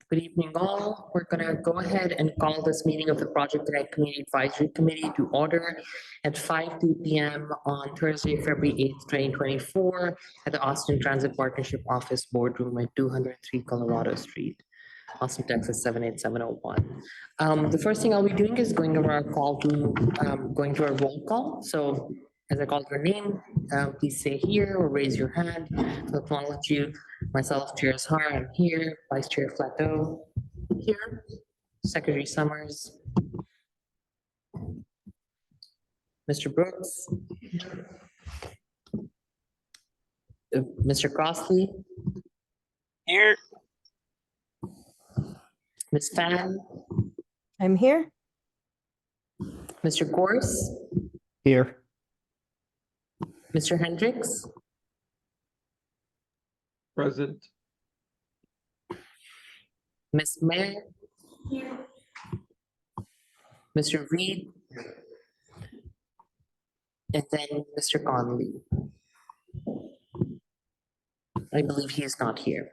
Good evening, all. We're going to go ahead and call this meeting of the Project Connect Community Advisory Committee to order at 5:02 p.m. on Thursday, February 8th, 2024 at the Austin Transit Partnership Office Boardroom at 203 Colorado Street, Austin, Texas 78701. The first thing I'll be doing is going over our call to going to our roll call. So as I call your name, please say here or raise your hand to acknowledge you. Myself, Chair Har, I'm here. Vice Chair Flateau, here. Secretary Summers. Mr. Brooks. Mr. Crossley. Here. Ms. Fan. I'm here. Mr. Gorse. Here. Mr. Hendricks. Present. Ms. May. Mr. Reed. And then Mr. Conley. I believe he is not here.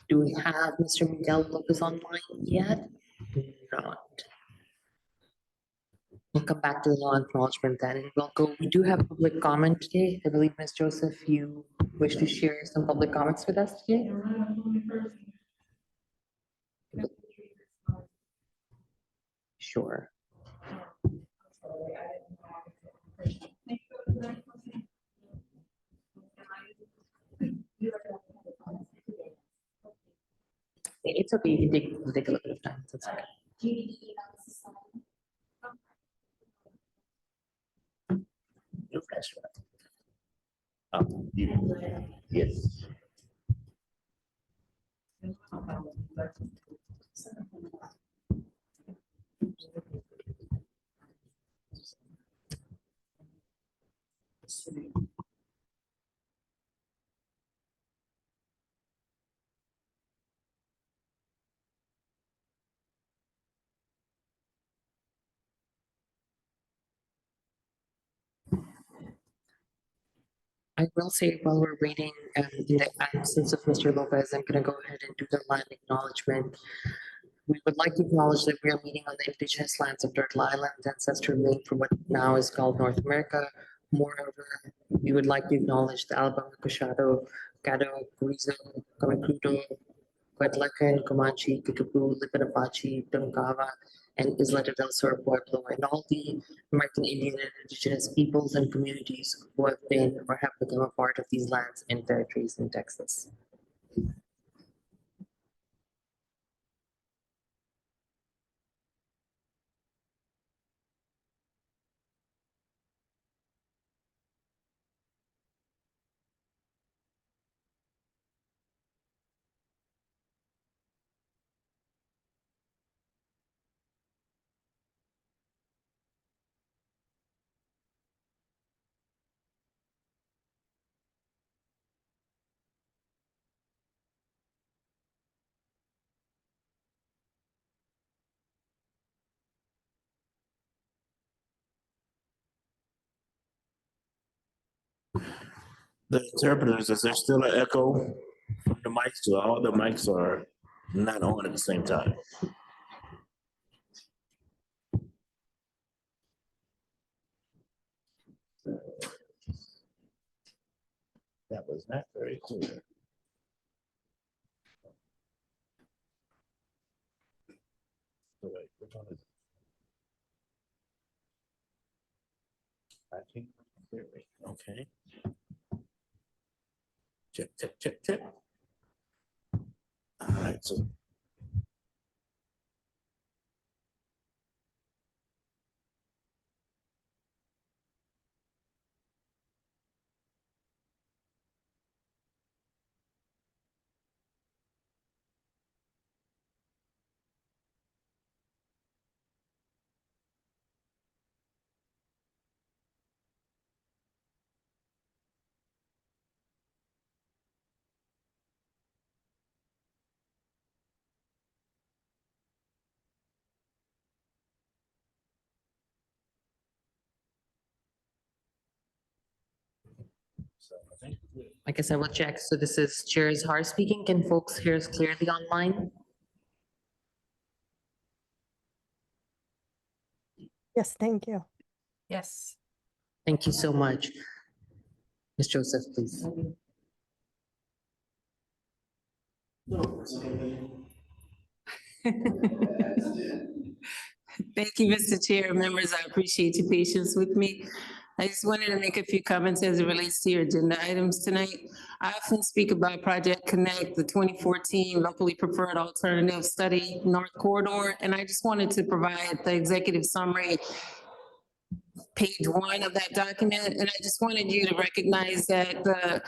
Do we have Mr. Miguel Lopez online yet? Not. We'll come back to the law acknowledgement then, and we'll go. We do have public comment today. I believe, Ms. Joseph, you wish to share some public comments with us today? Sure. It's okay, you can take a little bit of time. That's okay. Yes. I will say while we're waiting, in the absence of Mr. Lopez, I'm going to go ahead and do the land acknowledgement. We would like to acknowledge that we are meeting on the indigenous lands of Turtle Island, ancestral name for what now is called North America. Moreover, we would like to acknowledge the Alabama, Coshado, Caddo, Carrizo, Comecrudo, Quetlacan, Comanche, Kickapoo, Lipan Apache, Tonkawa, and Isla del Sur Pueblo, and all the American Indian and indigenous peoples and communities who have been or have become a part of these lands and territories in Texas. The interpreters, is there still an echo from the mics? So all the mics are not on at the same time. That was not very clear. So wait, which one is it? I think, okay. Check, check, check, check. All right, so. So I think. I guess I will check. So this is Chair Har speaking. Can folks hear us clearly online? Yes, thank you. Yes. Thank you so much. Ms. Joseph, please. Thank you, Mr. Chair. Members, I appreciate your patience with me. I just wanted to make a few comments as it relates to your agenda items tonight. I often speak about Project Connect, the 2014 locally preferred alternative study, North Corridor, and I just wanted to provide the executive summary, page 1 of that document, and I just wanted you to recognize that the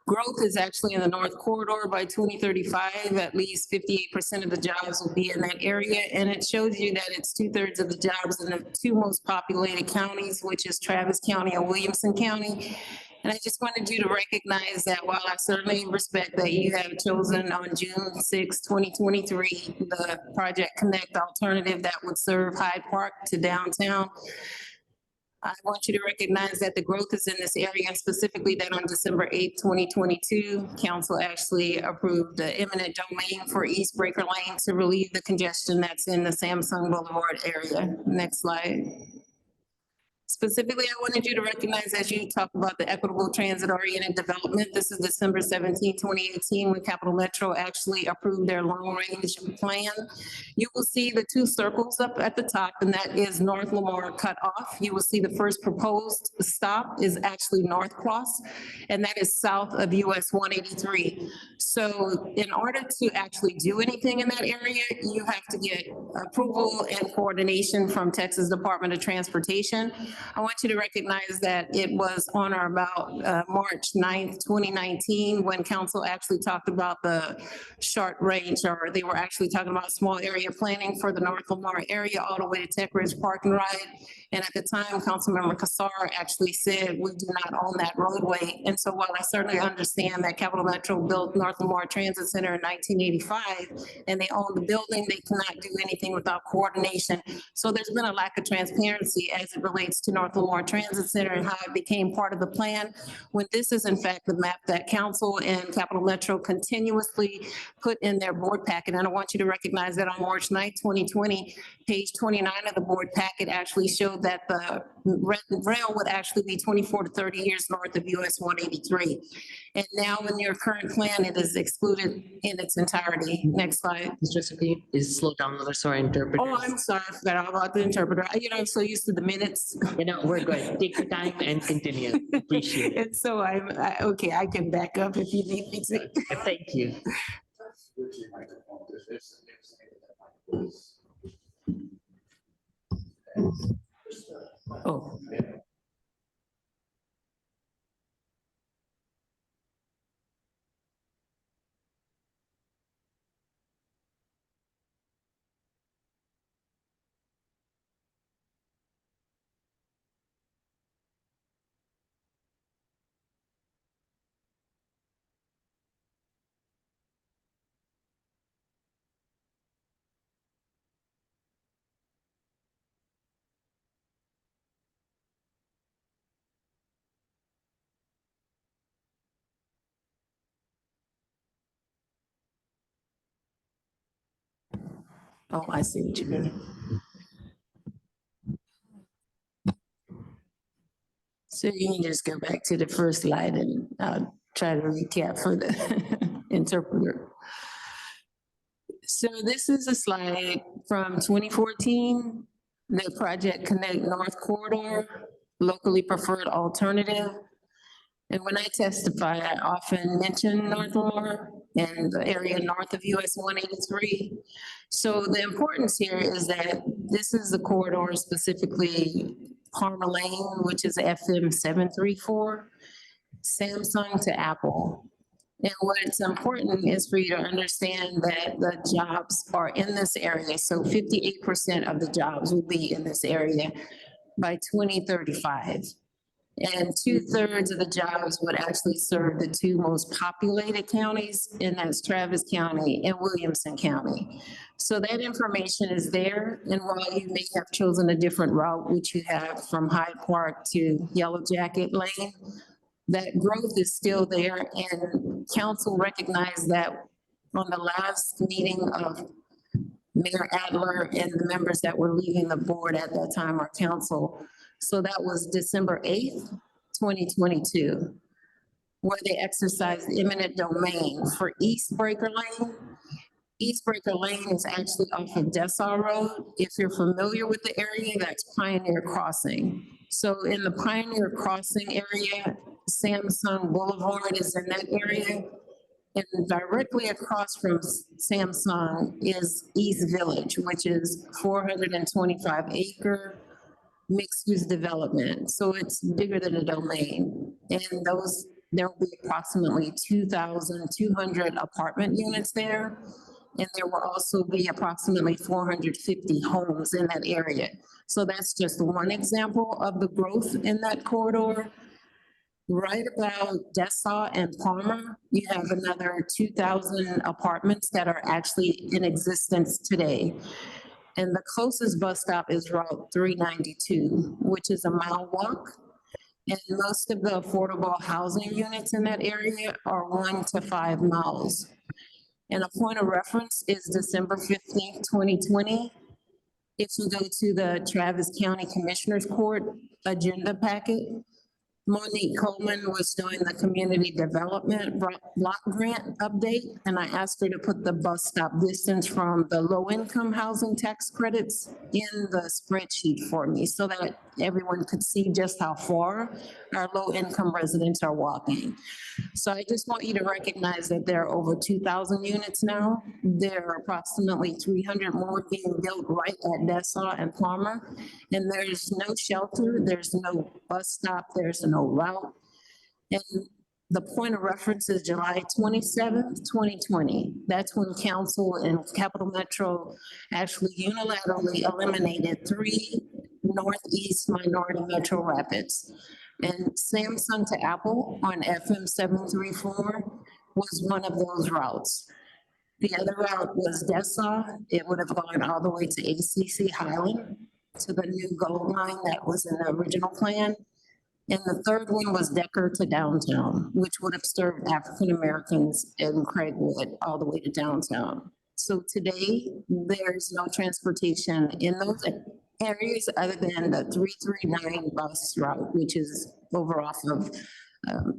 growth is actually in the North Corridor. By 2035, at least 58% of the jobs will be in that area. And it shows you that it's 2/3 of the jobs in the two most populated counties, which is Travis County and Williamson County. And I just wanted you to recognize that while I certainly respect that you have chosen on June 6, 2023, the Project Connect alternative that would serve Hyde Park to downtown, I want you to recognize that the growth is in this area, and specifically that on December 8th, 2022, council actually approved the eminent domain for East Breaker Lane to relieve the congestion that's in the Samsung Boulevard area. Next slide. Specifically, I wanted you to recognize as you talk about the equitable transit-oriented development, this is December 17, 2018, when Capital Metro actually approved their long-range plan. You will see the two circles up at the top, and that is North Lamar cut off. You will see the first proposed stop is actually North Cross, and that is south of US 183. So in order to actually do anything in that area, you have to get approval and coordination from Texas Department of Transportation. I want you to recognize that it was on or about March 9th, 2019, when council actually talked about the short range, or they were actually talking about small area planning for the North Lamar area all the way to Tech Ridge Park and Ride. And at the time, Councilmember Kassar actually said, we do not own that roadway. And so while I certainly understand that Capital Metro built North Lamar Transit Center in 1985, and they own the building, they cannot do anything without coordination. So there's been a lack of transparency as it relates to North Lamar Transit Center and how it became part of the plan, when this is in fact the map that council and Capital Metro continuously put in their board packet. And I want you to recognize that on March 9th, 2020, page 29 of the board packet actually showed that the rail would actually be 24 to 30 years north of US 183. And now in your current plan, it is excluded in its entirety. Next slide. Ms. Joseph, can you please slow down a little so our interpreters? Oh, I'm sorry, I forgot all about the interpreter. I'm so used to the minutes. We're good. Take your time and continue. Appreciate it. And so okay, I can back up if you need me to. Thank you. Oh. Oh, I see what you mean. So you can just go back to the first slide and I'll try to recap for the interpreter. So this is a slide from 2014, the Project Connect North Corridor, locally preferred alternative. And when I testify, I often mention North Lamar and the area north of US 183. So the importance here is that this is the corridor, specifically Palmer Lane, which is FM 734, Samsung to Apple. And what's important is for you to understand that the jobs are in this area. So 58% of the jobs will be in this area by 2035. And 2/3 of the jobs would actually serve the two most populated counties, and that's Travis County and Williamson County. So that information is there. And while you may have chosen a different route, which you have from Hyde Park to Yellow Jacket Lane, that growth is still there, and council recognized that on the last meeting of Mayor Adler and the members that were leaving the board at that time, or council. So that was December 8th, 2022, where they exercised eminent domain for East Breaker Lane. East Breaker Lane is actually off of Dessau Road. If you're familiar with the area, that's Pioneer Crossing. So in the Pioneer Crossing area, Samsung Boulevard is in that area. And directly across from Samsung is East Village, which is 425 acre mixed use development. So it's bigger than a domain. And there will be approximately 2,200 apartment units there. And there will also be approximately 450 homes in that area. So that's just one example of the growth in that corridor. Right about Dessau and Palmer, you have another 2,000 apartments that are actually in existence today. And the closest bus stop is Route 392, which is a mile walk. And most of the affordable housing units in that area are 1 to 5 miles. And a point of reference is December 15th, 2020. If you go to the Travis County Commissioners Court agenda packet, Monique Coleman was doing the community development block grant update, and I asked her to put the bus stop distance from the low-income housing tax credits in the spreadsheet for me so that everyone could see just how far our low-income residents are walking. So I just want you to recognize that there are over 2,000 units now. There are approximately 300 more being built right at Dessau and Palmer. And there's no shelter, there's no bus stop, there's no route. And the point of reference is July 27th, 2020. That's when council and Capital Metro actually unilaterally eliminated 3 Northeast minority metro rapids. And Samsung to Apple on FM 734 was one of those routes. The other route was Dessau. It would have gone all the way to ACC Highland, to the new gold line that was in the original plan. And the third one was Decker to downtown, which would have served African Americans in Craigwood all the way to downtown. So today, there's no transportation in those areas other than the 339 bus route, which is over off of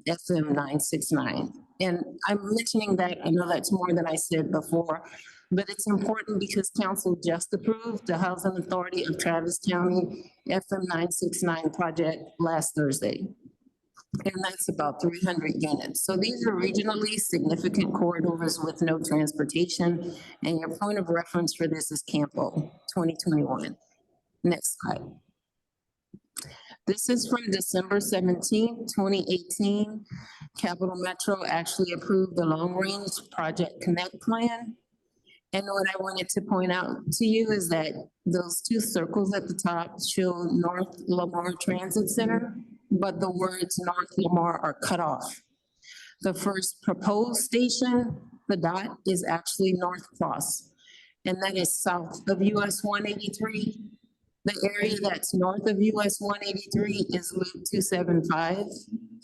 FM 969. And I'm mentioning that, I know that's more than I said before, but it's important because council just approved the Housing Authority of Travis County FM 969 project last Thursday. And that's about 300 units. So these are regionally significant corridors with no transportation. And your point of reference for this is Campo 2021. Next slide. This is from December 17th, 2018. Capital Metro actually approved the Long Range Project Connect Plan. And what I wanted to point out to you is that those 2 circles at the top show North Lamar Transit Center, but the words North Lamar are cut off. The first proposed station, the dot, is actually North Cross, and that is south of US 183. The area that's north of US 183 is Loop 275,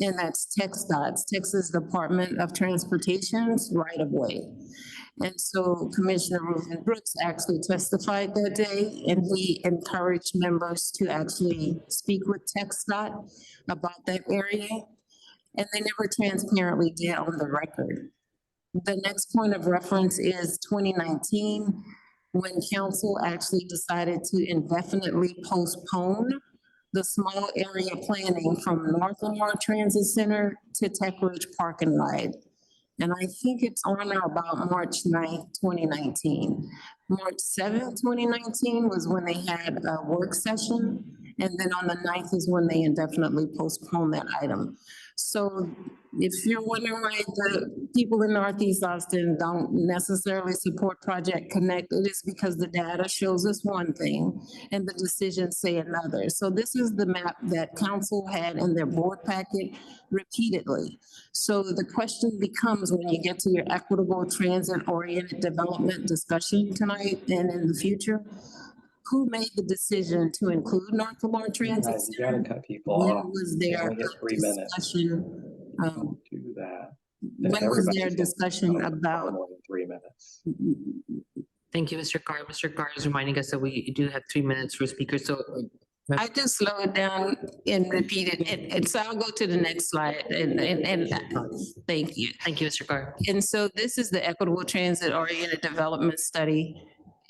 and that's TxDOT's, Texas Department of Transportation's right of way. And so Commissioner Reuben Brooks actually testified that day, and he encouraged members to actually speak with TxDOT about that area. And they never transparently did on the record. The next point of reference is 2019, when council actually decided to indefinitely postpone the small area planning from North Lamar Transit Center to Tech Ridge Park and Ride. And I think it's on or about March 9th, 2019. March 7th, 2019 was when they had a work session. And then on the 9th is when they indefinitely postponed that item. So if you're wondering why the people in Northeast Austin don't necessarily support Project Connect, it is because the data shows us one thing and the decisions say another. So this is the map that council had in their board packet repeatedly. So the question becomes, when you get to your equitable transit-oriented development discussion tonight and in the future, who made the decision to include North Lamar Transit You Center? gotta cut people When off. was You there only get a 3 minutes. discussion Um, Do that. when was there discussion about? 3 minutes. Thank you, Mr. Carr. Mr. Carr is reminding us that we do have 3 minutes for speakers, so I just slow it down and repeat it, and so I'll go to the next slide, and thank you. thank you, Mr. Carr. And so this is the equitable transit oriented development study.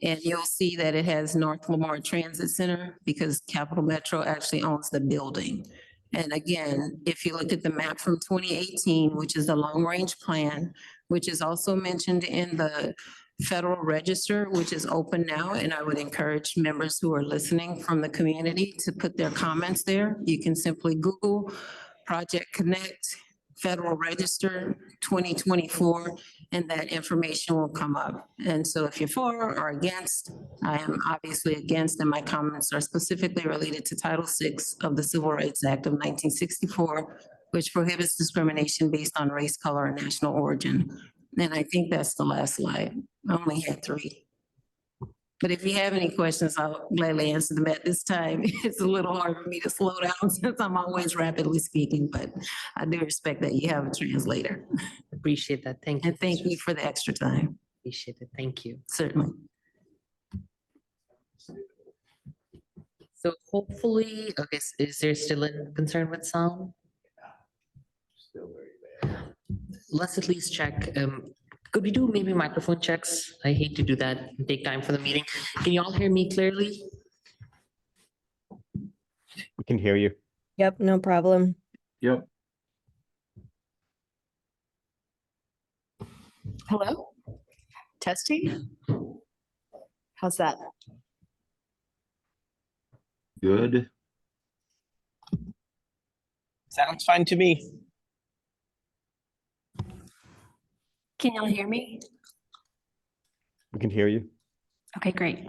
And you'll see that it has North Lamar Transit Center because Capital Metro actually owns the building. And again, if you look at the map from 2018, which is the long-range plan, which is also mentioned in the Federal Register, which is open now, and I would encourage members who are listening from the community to put their comments there. You can simply Google Project Connect, Federal Register 2024, and that information will come up. And so if you're for or against, I am obviously against, and my comments are specifically related to Title VI of the Civil Rights Act of 1964, which prohibits discrimination based on race, color, and national origin. And I think that's the last slide. I only had 3. But if you have any questions, I'll gladly answer them at this time. It's a little hard for me to slow down since I'm always rapidly speaking, but I do respect that you have a translator. Appreciate that. Thank you. And thank you for the extra time, Appreciate it. Thank you. certainly. So hopefully, okay, is there still a concern with sound? Still very bad. Let's at least check. Could we do maybe microphone checks? I hate to do that and take time for the meeting. Can you all hear me clearly? We can hear you. Yep, no problem. Yep. Hello? Testing? How's that? Good. Sounds fine to me. Can y'all hear me? We can hear you. Okay, great.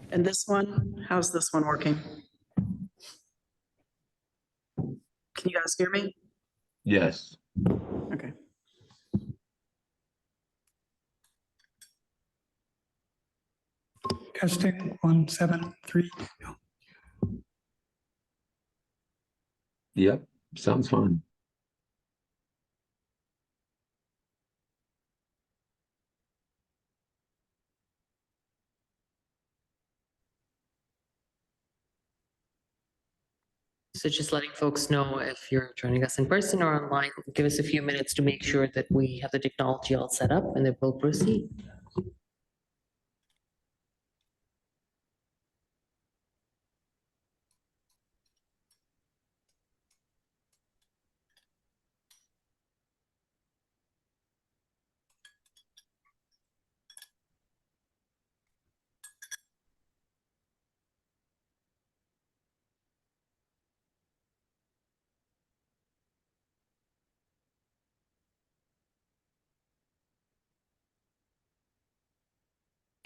And this one, how's this one working? Can you guys hear me? Yes. Okay. Testing 173. Yep, sounds fine. So just letting folks know if you're joining us in person or online, give us a few minutes to make sure that we have the technology all set up and then we'll proceed.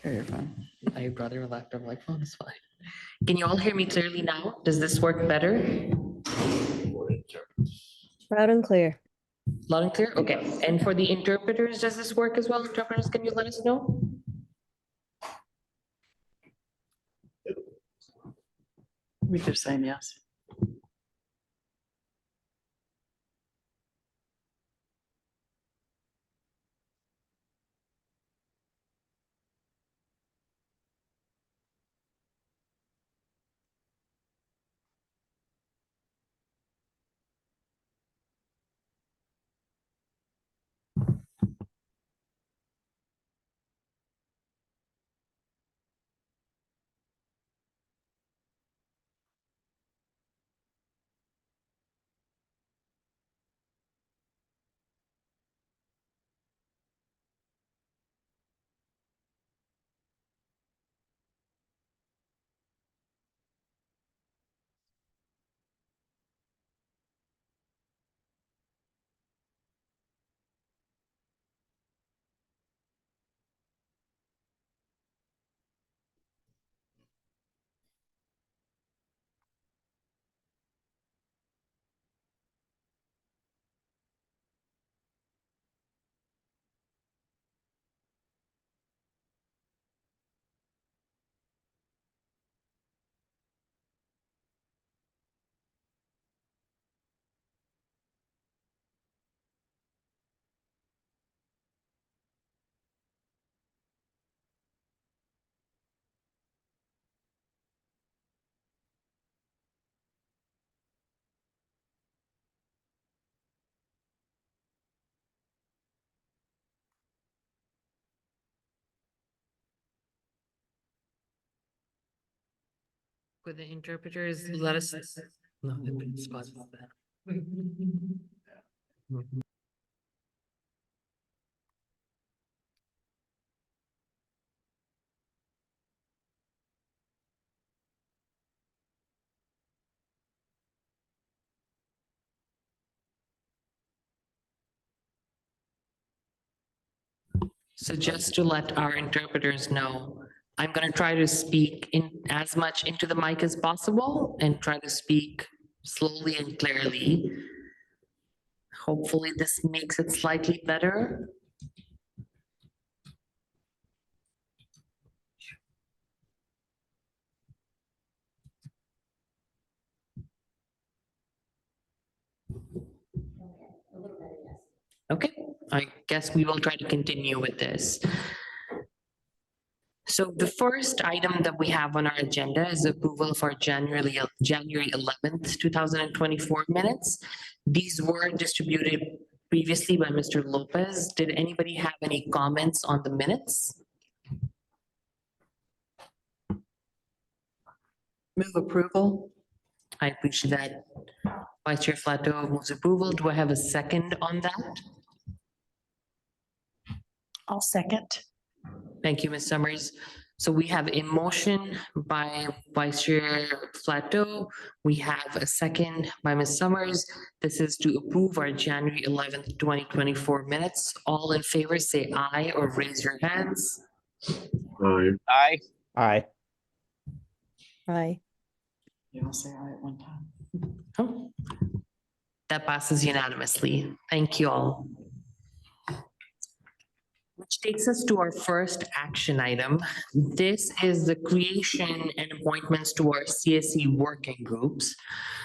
Okay, you're fine. I brought your laptop, like, phone is fine. Can you all hear me clearly now? Does this work better? Loud and clear. Loud and clear? Okay. And for the interpreters, does this work as well? Interpreters, can you let us know? We just saying yes. Could the interpreters let us? No, they've been spotted. So just to let our interpreters know, I'm gonna try to speak in as much into the mic as possible and try to speak slowly and clearly. Hopefully this makes it slightly better. Okay, I guess we will try to continue with this. So the first item that we have on our agenda is approval for January 11th, 2024 minutes. These were distributed previously by Mr. Lopez. Did anybody have any comments on the minutes? Move approval. I appreciate that. Vice Chair Flato moves approval. Do I have a second on that? I'll second. Thank you, Ms. Summers. So we have a motion by Vice Chair Flato. We have a second by Ms. Summers. This is to approve our January 11th, 2024 minutes. All in favor, say aye or raise your hands. Aye. Aye. Aye. You all say aye at one time. Oh. That passes unanimously. Thank you all. Which takes us to our first action item. This is the creation and appointments to our CSE working groups.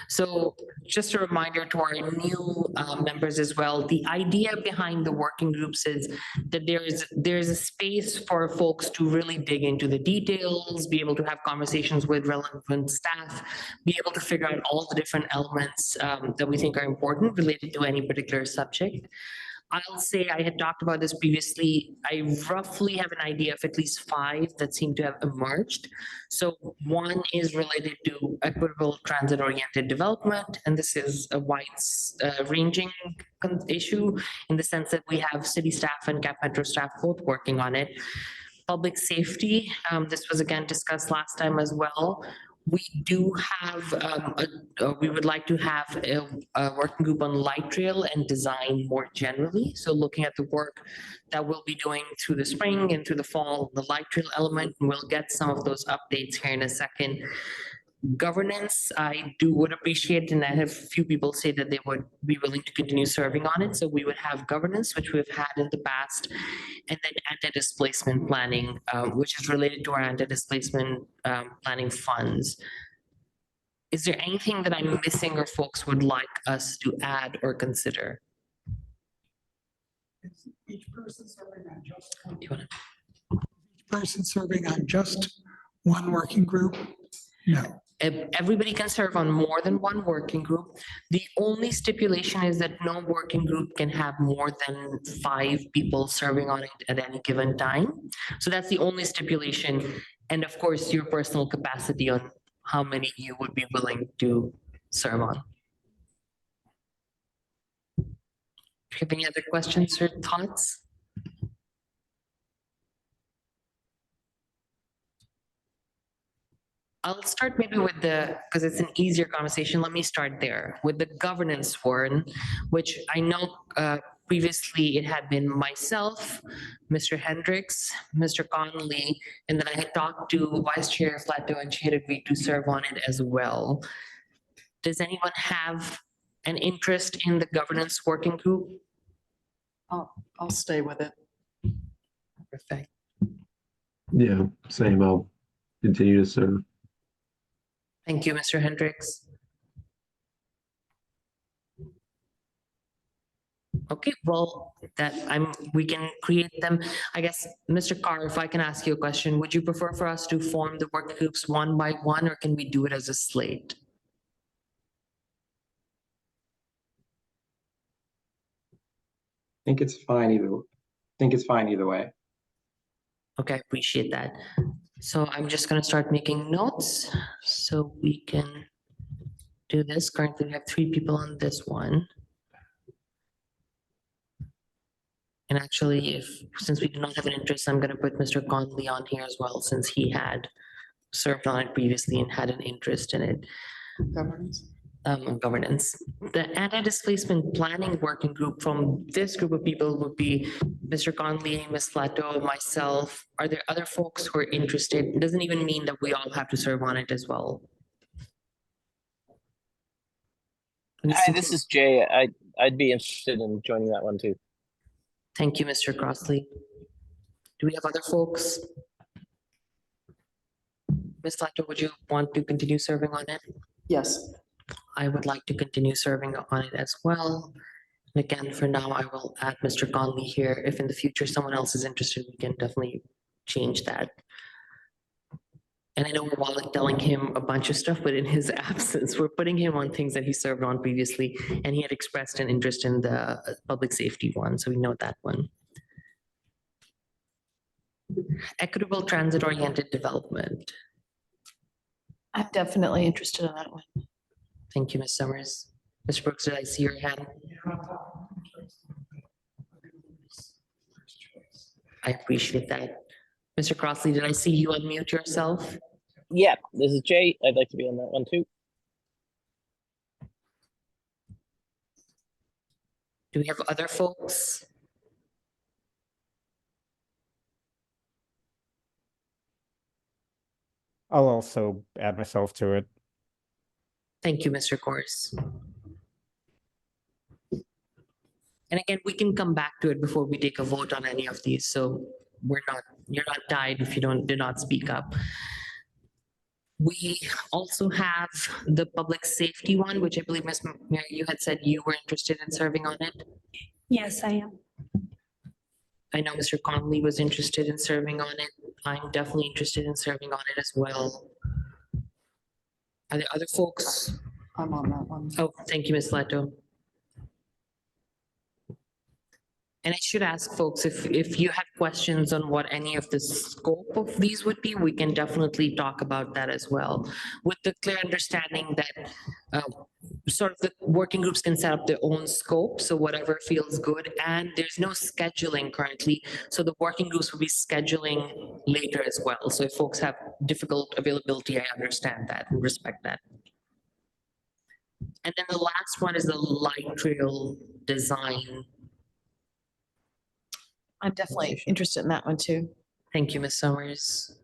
So just a reminder to our new members as well, the idea behind the working groups is that there's a space for folks to really dig into the details, be able to have conversations with relevant staff, be able to figure out all the different elements that we think are important related to any particular subject. I'll say I had talked about this previously. I roughly have an idea of at least 5 that seem to have emerged. So one is related to equitable transit-oriented development, and this is a wide ranging issue in the sense that we have city staff and Cap Metro staff both working on it. Public safety, this was again discussed last time as well. We do have, we would like to have a working group on light rail and design more generally. So looking at the work that we'll be doing through the spring and through the fall, the light rail element, and we'll get some of those updates here in a second. Governance, I would appreciate, and I have a few people say that they would be willing to continue serving on it. So we would have governance, which we've had in the past, and then anti-displacement planning, which is related to our anti-displacement planning funds. Is there anything that I'm missing or folks would like us to add or consider? Each person serving on just one. You wanna- Each person serving on just one working group? No. Everybody can serve on more than one working group. The only stipulation is that no working group can have more than 5 people serving on it at any given time. So that's the only stipulation. And of course, your personal capacity on how many you would be willing to serve on. Do you have any other questions or thoughts? I'll start maybe with because it's an easier conversation, let me start there, with the governance one, which I know previously it had been myself, Mr. Hendricks, Mr. Connolly, and then I had talked to Vice Chair Flato and she had agreed to serve on it as well. Does anyone have an interest in the governance working group? I'll stay with it. Perfect. Yeah, same. I'll continue to serve. Thank you, Mr. Hendricks. Okay, well, we can create them. I guess, Mr. Carr, if I can ask you a question, would you prefer for us to form the work groups one by one, or can we do it as a slate? Think it's fine either way. Okay, I appreciate that. So I'm just gonna start making notes so we can do this. Currently, we have 3 people on this one. And actually, since we do not have an interest, I'm gonna put Mr. Conley on here as well, since he had served on it previously and had an interest in it. Governance. Governance. The anti-displacement planning working group from this group of people would be Mr. Conley, Ms. Flato, myself. Are there other folks who are interested? It doesn't even mean that we all have to serve on it as well. Hi, this is Jay. I'd be interested in joining that one too. Thank you, Mr. Crossley. Do we have other folks? Ms. Flato, would you want to continue serving on it? Yes. I would like to continue serving on it as well. And again, for now, I will add Mr. Conley here. If in the future someone else is interested, we can definitely change that. And I know we're telling him a bunch of stuff, but in his absence, we're putting him on things that he served on previously, and he had expressed an interest in the public safety one, so we know that one. Equitable transit-oriented development. I'm definitely interested in that one. Thank you, Ms. Summers. Mr. Brooks, did I see your hand? I appreciate that. Mr. Crossley, did I see you unmute yourself? Yeah, this is Jay. I'd like to be on that one too. Do we have other folks? I'll also add myself to it. Thank you, Mr. Corse. And again, we can come back to it before we take a vote on any of these, so you're not tied if you do not speak up. We also have the public safety one, which I believe, Ms. Mary, you had said you were interested in serving on it. Yes, I am. I know Mr. Conley was interested in serving on it. I'm definitely interested in serving on it as well. Are there other folks? I'm on that one. Oh, thank you, Ms. Leto. And I should ask folks, if you have questions on what any of the scope of these would be, we can definitely talk about that as well. With the clear understanding that sort of the working groups can set up their own scope, so whatever feels good, and there's no scheduling currently, so the working groups will be scheduling later as well. So if folks have difficult availability, I understand that and respect that. And then the last one is the light trail design. I'm definitely interested in that one too. Thank you, Ms. Summers.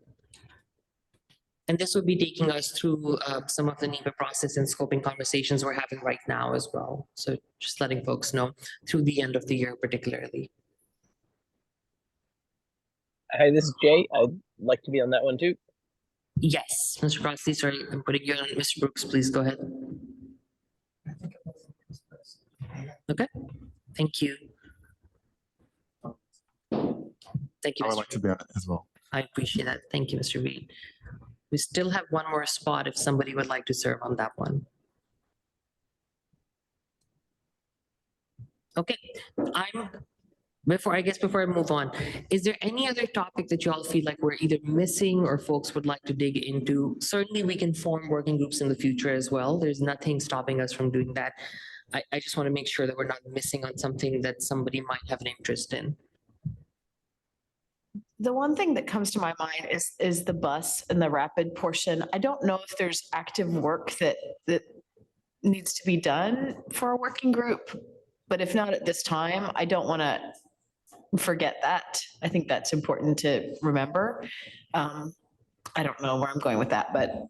And this will be taking us through some of the NEPA process and scoping conversations we're having right now as well. So just letting folks know through the end of the year particularly. Hi, this is Jay. I'd like to be on that one too. Yes, Mr. Crossley, sorry, I'm putting you on. Mr. Brooks, please go ahead. Okay, thank you. Thank you, I would Mr. like to be on it as well. I appreciate that. Thank you, Mr. Reed. We still have one more spot if somebody would like to serve on that one. Okay, before I move on, is there any other topic that you all feel like we're either missing or folks would like to dig into? Certainly, we can form working groups in the future as well. There's nothing stopping us from doing that. I just want to make sure that we're not missing on something that somebody might have an interest in. The one thing that comes to my mind is the bus and the rapid portion. I don't know if there's active work that needs to be done for a working group, but if not at this time, I don't want to forget that. I think that's important to remember. I don't know where I'm going with that, but.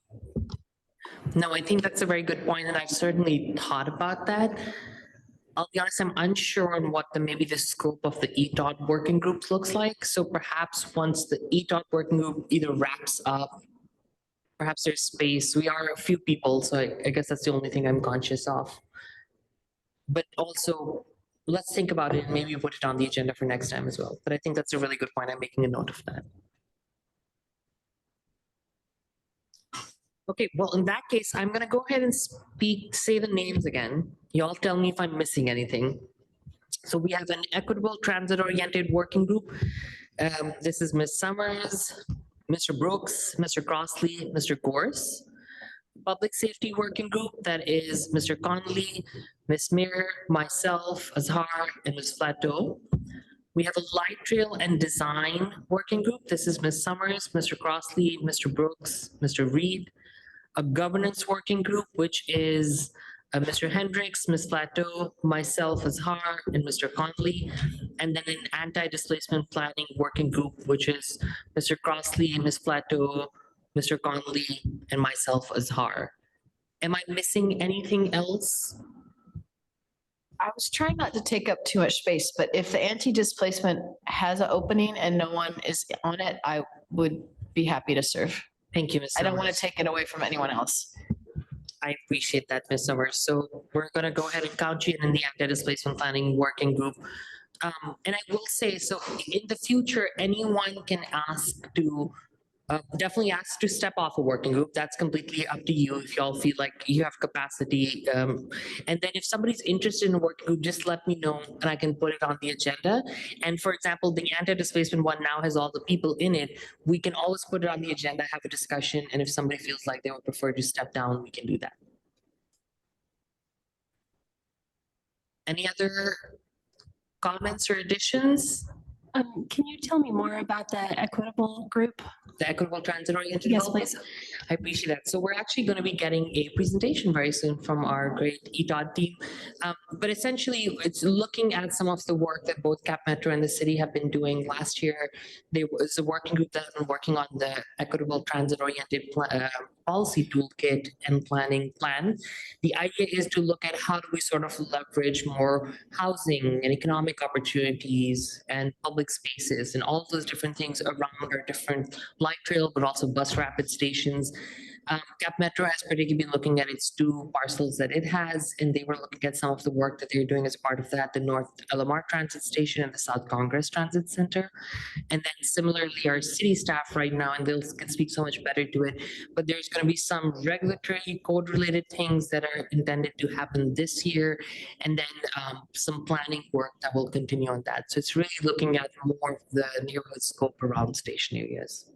No, I think that's a very good point, and I've certainly thought about that. I'll be honest, I'm unsure on what maybe the scope of the ETOT working groups looks like. So perhaps once the ETOT working group either wraps up, perhaps there's space. We are a few people, so I guess that's the only thing I'm conscious of. But also, let's think about it and maybe put it on the agenda for next time as well. But I think that's a really good point. I'm making a note of that. Okay, well, in that case, I'm gonna go ahead and say the names again. Y'all tell me if I'm missing anything. So we have an equitable transit-oriented working group. This is Ms. Summers, Mr. Brooks, Mr. Crossley, Mr. Gorse. Public Safety Working Group, that is Mr. Conley, Ms. Mir, myself, Azhar, and Ms. Plateau. We have a Light Trail and Design Working Group. This is Ms. Summers, Mr. Crossley, Mr. Brooks, Mr. Reed. A Governance Working Group, which is Mr. Hendricks, Ms. Plateau, myself, Azhar, and Mr. Conley. And then an Anti-Displacement Planning Working Group, which is Mr. Crossley, Ms. Plateau, Mr. Conley, and myself, Azhar. Am I missing anything else? I was trying not to take up too much space, but if the anti-displacement has an opening and no one is on it, I would be happy to serve. Thank you, Ms. I don't want to Summers. take it away from anyone else. I appreciate that, Ms. Summers. So we're gonna go ahead and count you in the Anti-Displacement Planning Working Group. And I will say, so in the future, anyone can ask to, definitely ask to step off a working group. That's completely up to you if y'all feel like you have capacity. And then if somebody's interested in a working group, just let me know and I can put it on the agenda. And for example, the anti-displacement one now has all the people in it. We can always put it on the agenda, have a discussion, and if somebody feels like they would prefer to step down, we can do that. Any other comments or additions? Can you tell me more about the equitable group? The equitable transit oriented Yes, development? please. I appreciate that. So we're actually going to be getting a presentation very soon from our great ETOD team. But essentially, it's looking at some of the work that both Cap Metro and the city have been doing. Last year, there was a working group that has been working on the equitable transit oriented policy toolkit and planning plan. The idea is to look at how do we sort of leverage more housing and economic opportunities and public spaces and all of those different things around our different light rail, but also bus rapid stations. Cap Metro has particularly been looking at its two parcels that it has, and they were looking at some of the work that they're doing as part of that, the North LMR Transit Station and the South Congress Transit Center. And then similarly, our city staff right now, and they'll can speak so much better to it, but there's going to be some regulatory code-related things that are intended to happen this year, and then some planning work that will continue on that. So it's really looking at more of the neighborhood scope around station areas.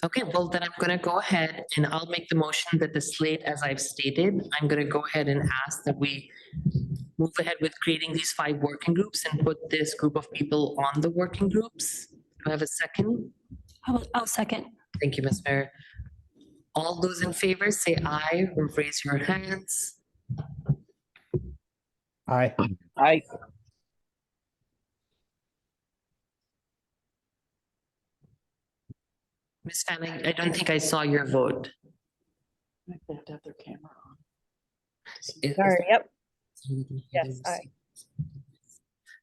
Okay, well, then I'm gonna go ahead and I'll make the motion that the slate, as I've stated, I'm gonna go ahead and ask that we move ahead with creating these 5 working groups and put this group of people on the working groups. Do I have a second? I'll second. Thank you, Ms. Mayor. All those in favor say aye or raise your hands. Aye. I, Ms. Fanning, I don't think I saw your vote. They have to have their camera on. Is- Sorry, yep. Yes, aye.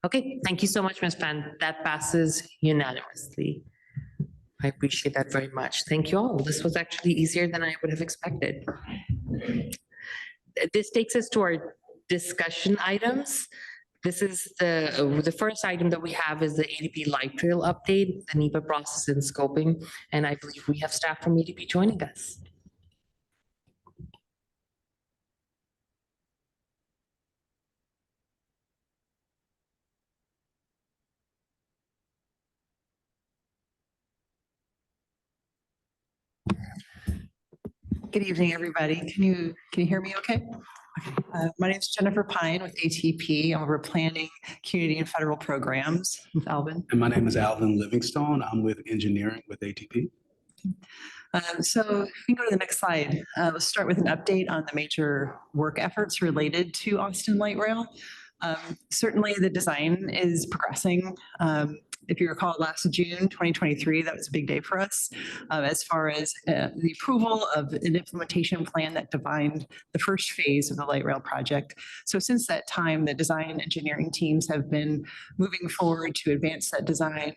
Okay, thank you so much, Ms. Pan. That passes unanimously. I appreciate that very much. Thank you all. This was actually easier than I would have expected. This takes us to our discussion items. This is the first item that we have is the ADP Light Trail update, the NEPA process and scoping, and I believe we have staff from ADP joining us. Good evening, everybody. Can you hear me okay? My name is Jennifer Pine with ATP. I'm over planning community and federal programs with Alvin. And my name is Alvin Livingstone. I'm with engineering with ATP. So if we can go to the next slide. Let's start with an update on the major work efforts related to Austin Light Rail. Certainly the design is progressing. If you recall, last June 2023, that was a big day for us as far as the approval of an implementation plan that defined the first phase of the light rail project. So since that time, the design and engineering teams have been moving forward to advance that design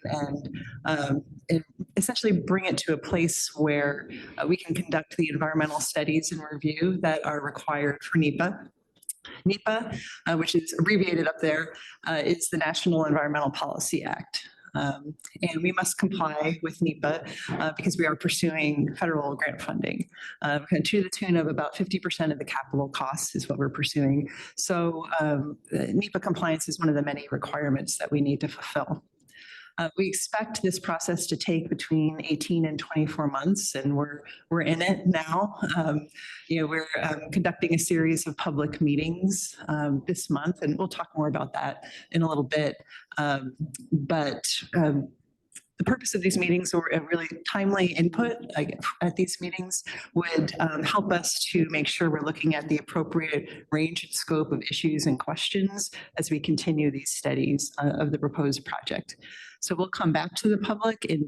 and essentially bring it to a place where we can conduct the environmental studies and review that are required for NEPA. NEPA, which is abbreviated up there, is the National Environmental Policy Act. And we must comply with NEPA because we are pursuing federal grant funding to the tune of about 50% of the capital costs is what we're pursuing. So NEPA compliance is one of the many requirements that we need to fulfill. We expect this process to take between 18 and 24 months, and we're in it now. We're conducting a series of public meetings this month, and we'll talk more about that in a little bit. The purpose of these meetings, or a really timely input at these meetings, would help us to make sure we're looking at the appropriate range and scope of issues and questions as we continue these studies of the proposed project. So we'll come back to the public in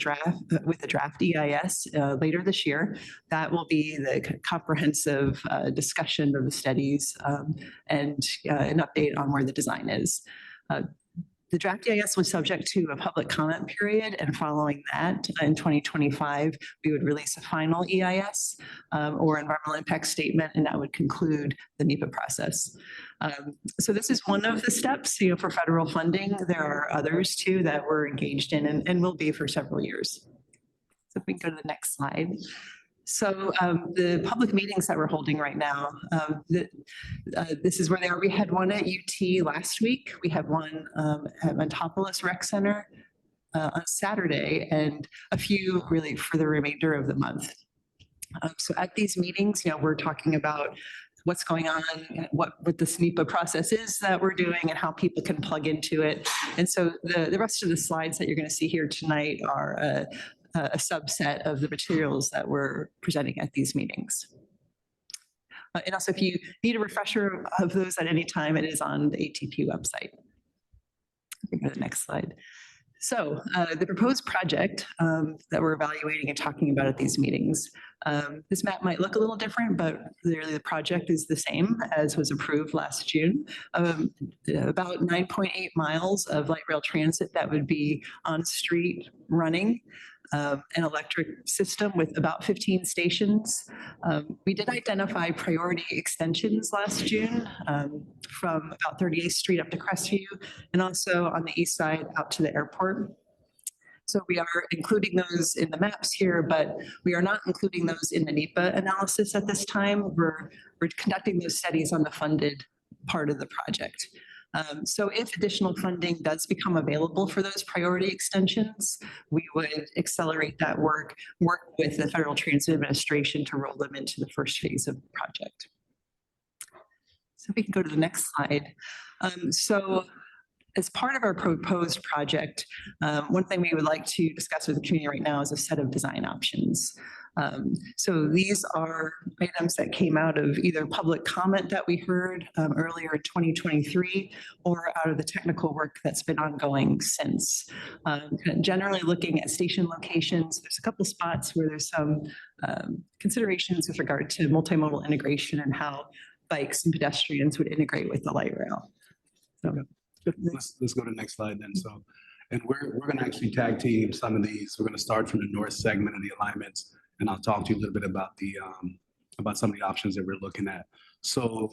with the draft EIS later this year. That will be the comprehensive discussion of the studies and an update on where the design is. The draft EIS was subject to a public comment period, and following that, in 2025, we would release a final EIS or environmental impact statement, and that would conclude the NEPA process. So this is one of the steps, for federal funding. There are others too that we're engaged in and will be for several years. So if we can go to the next slide. So the public meetings that we're holding right now, this is where they are. We had one at UT last week. We have one at Montopolis Rec Center on Saturday, and a few really for the remainder of the month. So at these meetings, we're talking about what's going on, what this NEPA process is that we're doing, and how people can plug into it. And so the rest of the slides that you're going to see here tonight are a subset of the materials that we're presenting at these meetings. And also, if you need a refresher of those at any time, it is on the ATP website. Go to the next slide. So the proposed project that we're evaluating and talking about at these meetings, this map might look a little different, but clearly the project is the same as was approved last June. About 9.8 miles of light rail transit that would be on street running. An electric system with about 15 stations. We did identify priority extensions last June from about 38th Street up to Crestview, and also on the east side out to the airport. So we are including those in the maps here, but we are not including those in the NEPA analysis at this time. We're conducting those studies on the funded part of the project. So if additional funding does become available for those priority extensions, we would accelerate that work with the Federal Transit Administration to roll them into the first phase of the project. So we can go to the next slide. So as part of our proposed project, one thing we would like to discuss with the community right now is a set of design options. So these are items that came out of either public comment that we heard earlier in 2023 or out of the technical work that's been ongoing since. Generally looking at station locations, there's a couple spots where there's some considerations with regard to multimodal integration and how bikes and pedestrians would integrate with the light rail. So, let's go to the next slide then. So, and we're going to actually tag team some of these. We're going to start from the north segment of the alignments, and I'll talk to you a little bit about about some of the options that we're looking at. So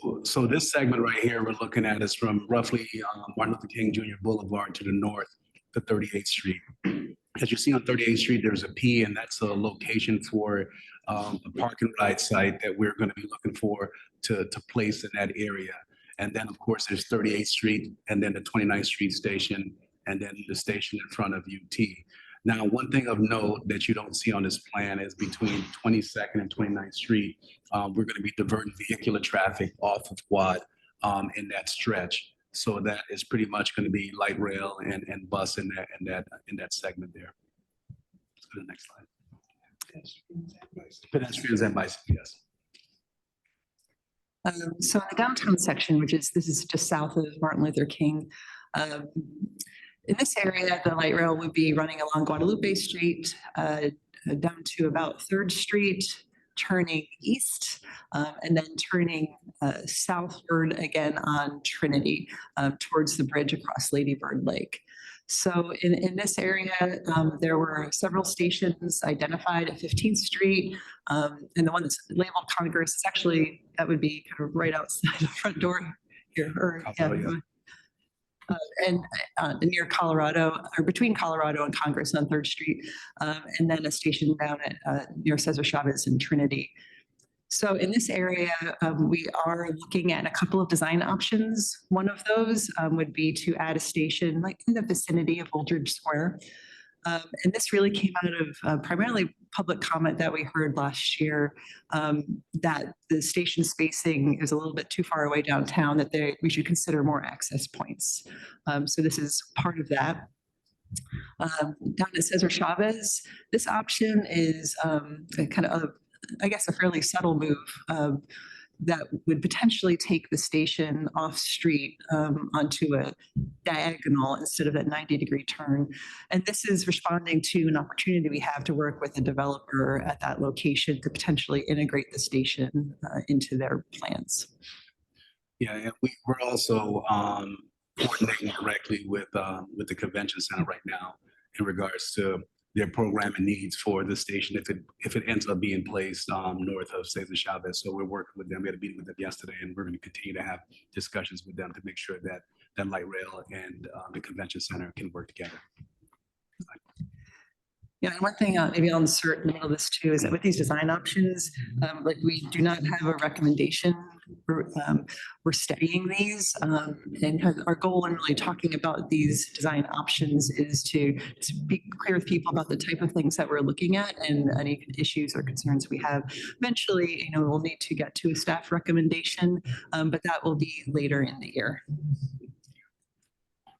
this segment right here we're looking at is from roughly Martin Luther King Jr. Boulevard to the north to 38th Street. As you see on 38th Street, there's a P, and that's a location for a park and ride site that we're going to be looking for to place in that area. And then, of course, there's 38th Street, and then the 29th Street station, and then the station in front of UT. Now, one thing of note that you don't see on this plan is between 22nd and 29th Street, we're going to be diverting vehicular traffic off of Quad in that stretch. So that is pretty much going to be light rail and bus in that segment there. Let's go to the next slide. Pedestrians and bicycles, yes. So in the downtown section, this is just south of Martin Luther King, in this area, the light rail would be running along Guadalupe Street down to about 3rd Street, turning east, and then turning southward again on Trinity towards the bridge across Lady Bird Lake. So in this area, there were several stations identified at 15th Street, and the one that's labeled Congress is actually, that would be kind of right outside the front door here. and near Colorado, or between Colorado and Congress on Third Street, and then a station down at near Cesar Chavez and Trinity. So in this area, we are looking at a couple of design options. One of those would be to add a station like in the vicinity of Aldridge Square. And this really came out of primarily public comment that we heard last year, that the station spacing is a little bit too far away downtown, that we should consider more access points. So this is part of that. Down at Cesar Chavez, this option is kind of, I guess, a fairly subtle move that would potentially take the station off street onto a diagonal instead of that 90-degree turn. And this is responding to an opportunity we have to work with a developer at that location to potentially integrate the station into their plans. Yeah, and we're also coordinating directly with the convention center right now in regards to their programming needs for the station if it ends up being placed north of Cesar Chavez. So we're working with them. We had a meeting with them yesterday, and we're going to continue to have discussions with them to make sure that that light rail and the convention center can work together. Yeah, and one thing maybe I'll insert in the middle of this too is that with these design options, like we do not have a recommendation. We're studying these, and our goal in really talking about these design options is to be clear with people about the type of things that we're looking at and any issues or concerns we have. Eventually, we'll need to get to a staff recommendation, but that will be later in the year.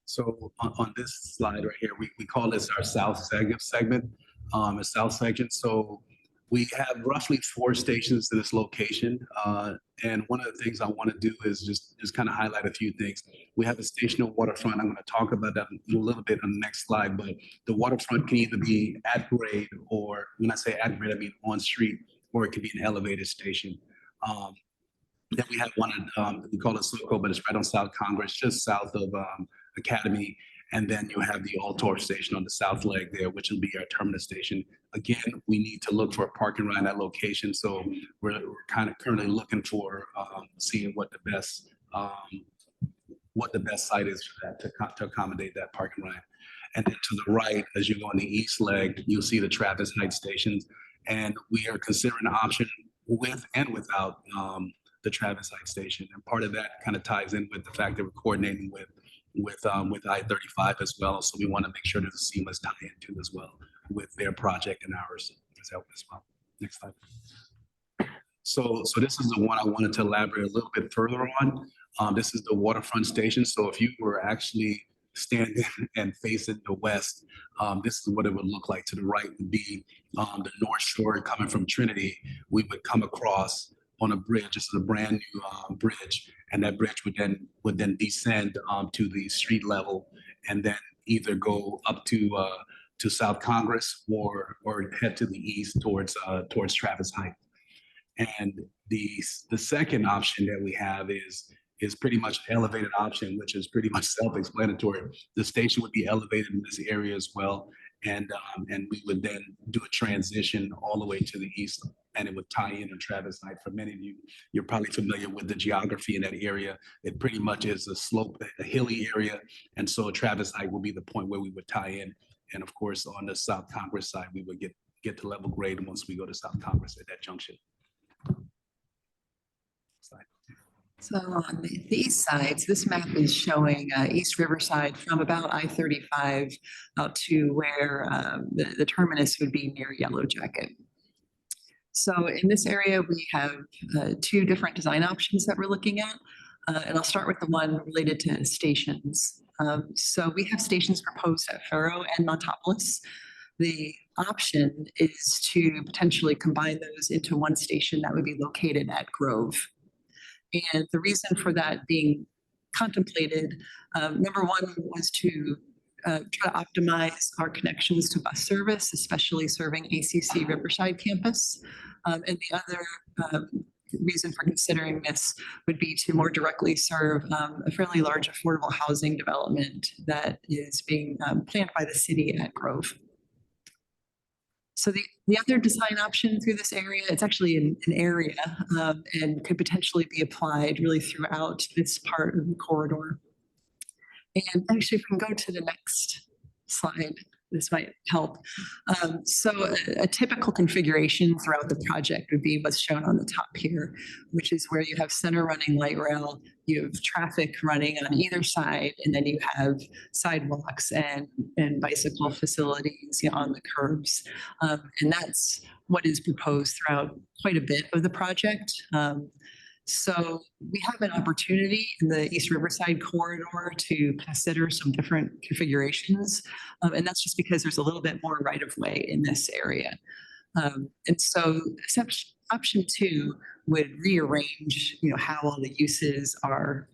So on this slide right here, we call this our south segment, a south section. So we have roughly 4 stations to this location. And one of the things I want to do is just kind of highlight a few things. We have a station on waterfront. I'm going to talk about that a little bit on the next slide, but the waterfront can either be at grade, or when I say at grade, I mean on street, or it could be an elevated station. Then we have one, we call it Soco, but it's right on South Congress, just south of Academy. And then you have the Altor station on the south leg there, which will be our terminus station. Again, we need to look for a parking lot in that location. So we're kind of currently looking for seeing what the best site is for that to accommodate that parking lot. And then to the right, as you go on the east leg, you'll see the Travis Heights stations. And we are considering an option with and without the Travis Heights station. And part of that kind of ties in with the fact that we're coordinating with I-35 as well. So we want to make sure there's a seamless tie-in too as well with their project and ours as well. Next slide. So this is the one I wanted to elaborate a little bit further on. This is the waterfront station. So if you were actually standing and facing the west, this is what it would look like. To the right would be the North Shore coming from Trinity. We would come across on a bridge. This is a brand new bridge, and that bridge would then descend to the street level, and then either go up to South Congress or head to the east towards Travis Heights. And the second option that we have is pretty much an elevated option, which is pretty much self-explanatory. The station would be elevated in this area as well, and we would then do a transition all the way to the east, and it would tie in on Travis Heights. For many of you, you're probably familiar with the geography in that area. It pretty much is a slope, a hilly area, and so Travis Heights will be the point where we would tie in. And of course, on the South Congress side, we would get to level grade once we go to South Congress at that junction. Slide. So on the east side, so this map is showing East Riverside from about I-35 out to where the terminus would be near Yellow Jacket. So in this area, we have 2 different design options that we're looking at. And I'll start with the one related to stations. So we have stations proposed at Faro and Montopolis. The option is to potentially combine those into one station that would be located at Grove. And the reason for that being contemplated, number one was to try to optimize our connections to bus service, especially serving ACC Riverside campus. And the other reason for considering this would be to more directly serve a fairly large affordable housing development that is being planned by the city at Grove. So the other design option through this area, it's actually an area and could potentially be applied really throughout this part of the corridor. And actually, if we can go to the next slide, this might help. So a typical configuration throughout the project would be what's shown on the top here, which is where you have center running light rail, you have traffic running on either side, and then you have sidewalks and bicycle facilities, you know, on the curbs. And that's what is proposed throughout quite a bit of the project. So we have an opportunity in the East Riverside corridor to consider some different configurations. And that's just because there's a little bit more right of way in this area. And so option 2 would rearrange, you know, how all the uses are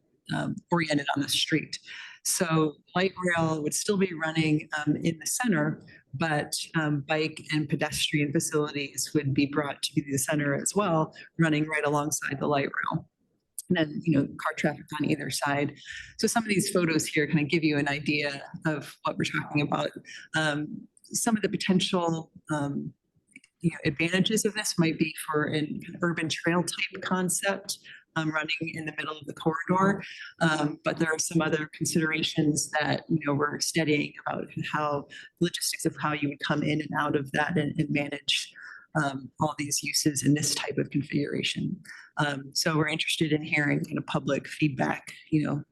oriented on the street. So light rail would still be running in the center, but bike and pedestrian facilities would be brought to the center as well, running right alongside the light rail. And then, you know, car traffic on either side. So some of these photos here kind of give you an idea of what we're talking about. Some of the potential you know, advantages of this might be for an urban trail type concept running in the middle of the corridor. But there are some other considerations that, you know, we're studying about how logistics of how you would come in and out of that and manage all these uses in this type of configuration. So we're interested in hearing kind of public feedback, you know,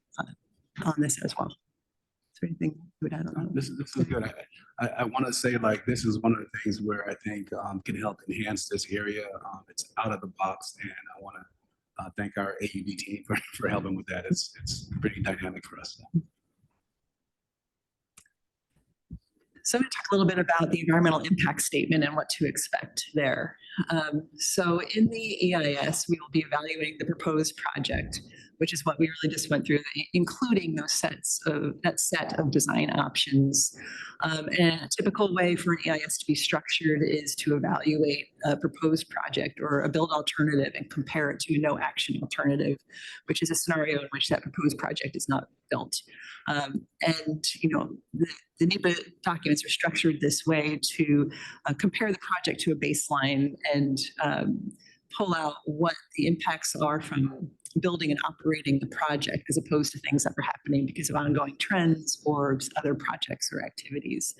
on this as well. Is there anything you would add on that? This is good. I want to say, like, this is one of the things where I think can help enhance this area. It's out of the box, and I want to thank our AUD team for helping with that. It's pretty dynamic for us. So I'm going to talk a little bit about the environmental impact statement and what to expect there. So in the EIS, we will be evaluating the proposed project, which is what we really just went through, including that set of design options. And a typical way for an EIS to be structured is to evaluate a proposed project or a build alternative and compare it to a no action alternative, which is a scenario in which that proposed project is not built. And, you know, the NEPA documents are structured this way to compare the project to a baseline and pull out what the impacts are from building and operating the project as opposed to things that were happening because of ongoing trends or just other projects or activities.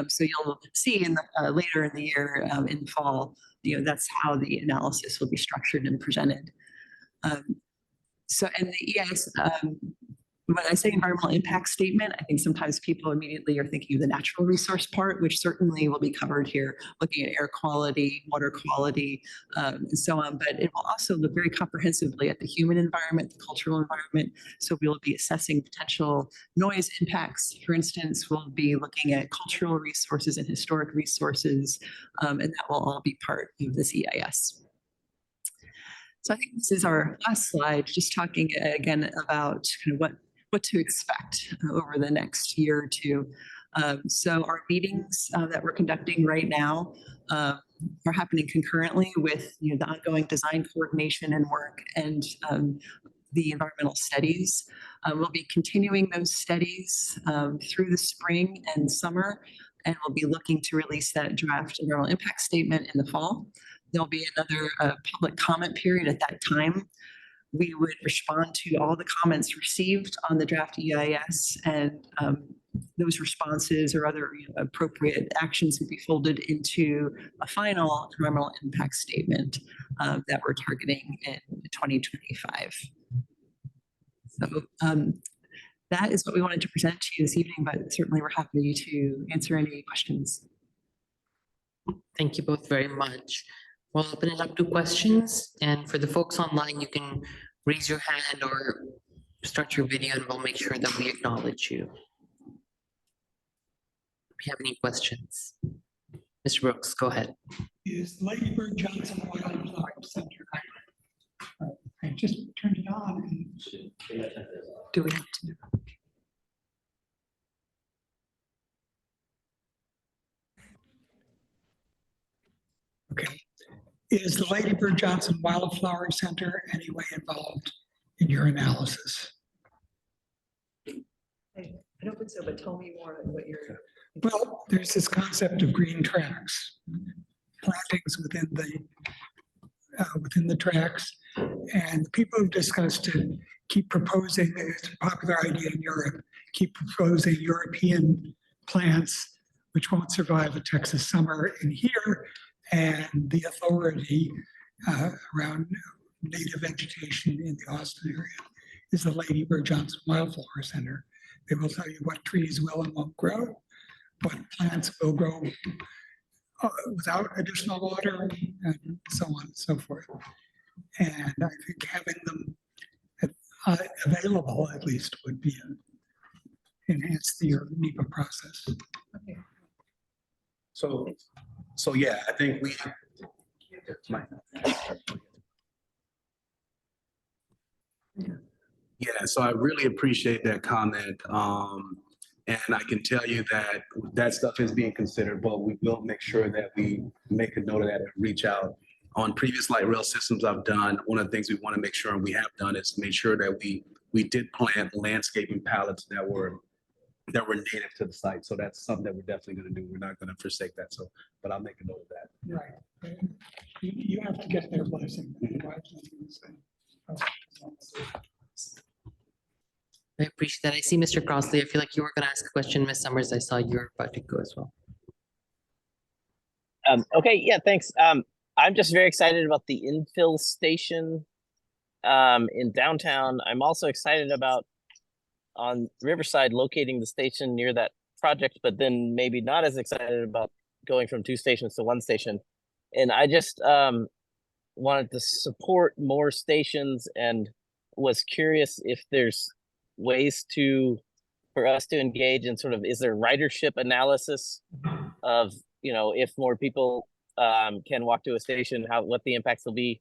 So you'll see in the, later in the year, in the fall, you know, that's how the analysis will be structured and presented. So, and the EIS, when I say environmental impact statement, I think sometimes people immediately are thinking of the natural resource part, which certainly will be covered here, looking at air quality, water quality, and so on. But it will also look very comprehensively at the human environment, the cultural environment. So we will be assessing potential noise impacts. For instance, we'll be looking at cultural resources and historic resources, and that will all be part of this EIS. So I think this is our last slide, just talking again about kind of what to expect over the next year or two. So our meetings that we're conducting right now are happening concurrently with, you know, the ongoing design coordination and work and the environmental studies. We'll be continuing those studies through the spring and summer, and we'll be looking to release that draft environmental impact statement in the fall. There'll be another public comment period at that time. We would respond to all the comments received on the draft EIS, and those responses or other appropriate actions would be folded into a final environmental impact statement that we're targeting in 2025. So that is what we wanted to present to you this evening, but certainly we're happy to answer any questions. Thank you both very much. We'll open it up to questions, and for the folks online, you can raise your hand or start your video and we'll make sure that we acknowledge you. If you have any questions. Mr. Brooks, go ahead. Is Lady Bird Johnson Wildlife Center? I just turned it on. And do we have to? Okay. Is the Lady Bird Johnson Wildflower Center any way involved in your analysis? I don't think so, but tell me more on what you're. Well, there's this concept of green tracks, plantings within the tracks, and people have discussed it. keep proposing, it's a popular idea in Europe, keep proposing European plants which won't survive a Texas summer in here, and the authority around native vegetation in the Austin area is the Lady Bird Johnson Wildflower Center. They will tell you what trees will and won't grow, what plants will grow without additional water, and so on and so forth. And I think having them available at least would be enhance the NEPA process. So yeah, I think we. Yeah, so I really appreciate that comment. And I can tell you that that stuff is being considered, but we will make sure that we make a note of that and reach out. On previous light rail systems I've done, one of the things we want to make sure, and we have done, is make sure that we did plant landscaping pallets that were native to the site. So that's something that we're definitely going to do. We're not going to forsake that. So, but I'll make a note of that. Right. You have to get their blessing. I appreciate that. I see Mr. Crossley. I feel like you were going to ask a question, Ms. Summers. I saw you were about to go as well. Okay, yeah, thanks. I'm just very excited about the infill station in downtown. I'm also excited about on Riverside locating the station near that project, but then maybe not as excited about going from 2 stations to 1 station. And I just wanted to support more stations and was curious if there's ways for us to engage in sort of, is there ridership analysis of, if more people can walk to a station, what the impacts will be.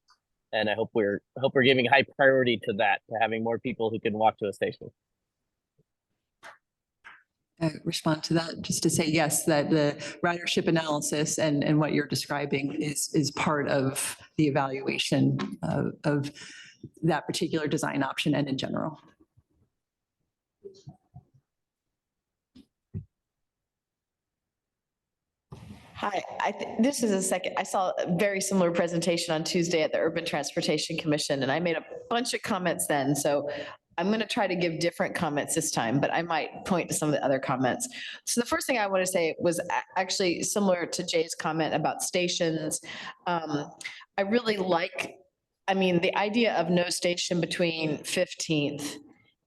And I hope we're giving high priority to that, to having more people who can walk to a station. Respond to that, just to say, yes, that the ridership analysis and what you're describing is part of the evaluation of that particular design option and in general. Hi, this is a second. I saw a very similar presentation on Tuesday at the Urban Transportation Commission, and I made a bunch of comments then. So I'm going to try to give different comments this time, but I might point to some of the other comments. So the first thing I want to say was actually similar to Jay's comment about stations. I really like, the idea of no station between 15th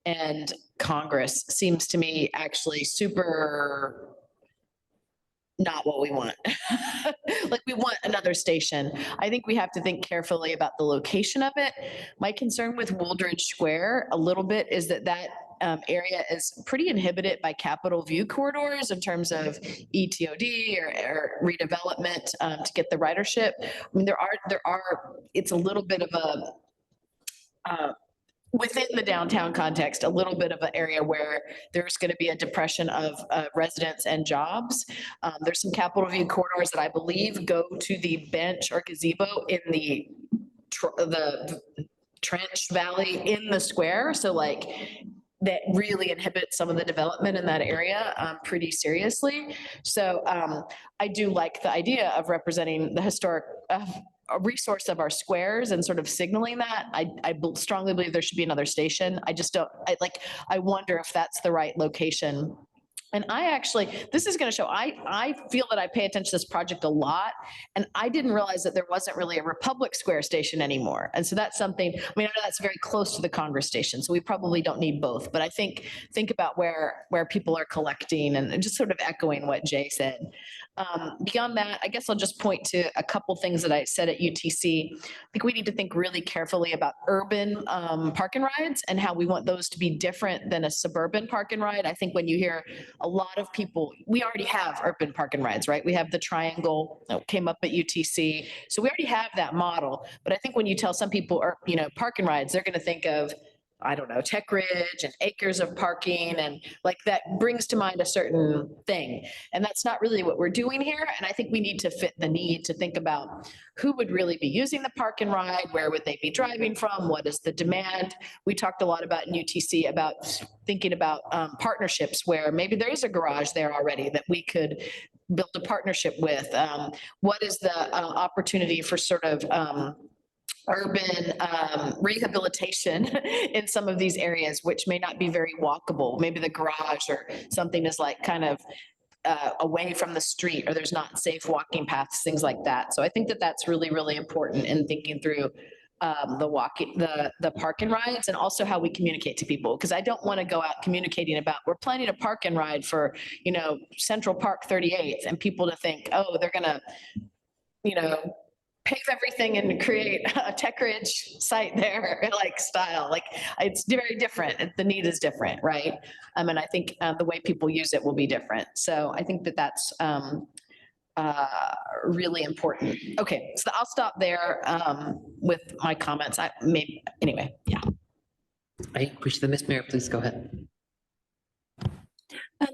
and Congress seems to me actually super not what we want. Like, we want another station. I think we have to think carefully about the location of it. My concern with Wooldridge Square a little bit is that area is pretty inhibited by Capitol View corridors in terms of ETOD or redevelopment to get the ridership. It's a little bit of a within the downtown context, a little bit of an area where there's going to be a depression of residents and jobs. There's some Capitol View corridors that I believe go to the bench or gazebo in the Trench Valley in the square. So that really inhibits some of the development in that area pretty seriously. So I do like the idea of representing the historic a resource of our squares and sort of signaling that. I strongly believe there should be another station. I wonder if that's the right location. And this is going to show, I feel that I pay attention to this project a lot, and I didn't realize that there wasn't really a Republic Square station anymore. And so that's something, I know that's very close to the Congress station, so we probably don't need both, but I think about where people are collecting and just sort of echoing what Jay said. Beyond that, I guess I'll just point to a couple things that I said at UTC. I think we need to think really carefully about urban park and rides and how we want those to be different than a suburban park and ride. I think when you hear a lot of people, we already have urban park and rides, right? We have the triangle that came up at UTC. So we already have that model. But I think when you tell some people, park and rides, they're going to think of, I don't know, Tech Ridge and acres of parking, and that brings to mind a certain thing. And that's not really what we're doing here. And I think we need to fit the need to think about who would really be using the park and ride, where would they be driving from, what is the demand? We talked a lot about in UTC about thinking about partnerships where maybe there is a garage there already that we could build a partnership with. What is the opportunity for sort of urban rehabilitation in some of these areas, which may not be very walkable. Maybe the garage or something is like kind of away from the street, or there's not safe walking paths, things like that. So I think that that's really, really important in thinking through the park and rides, and also how we communicate to people. Because I don't want to go out communicating about, we're planning a park and ride for, Central Park 38th, and people to think, oh, they're gonna, pave everything and create a tech rich site there, like style, like it's very different. The need is different, right? And I think the way people use it will be different. So I think that that's really important. Okay, so I'll stop there with my comments. Yeah. I appreciate that. Ms. Mayor, please go ahead.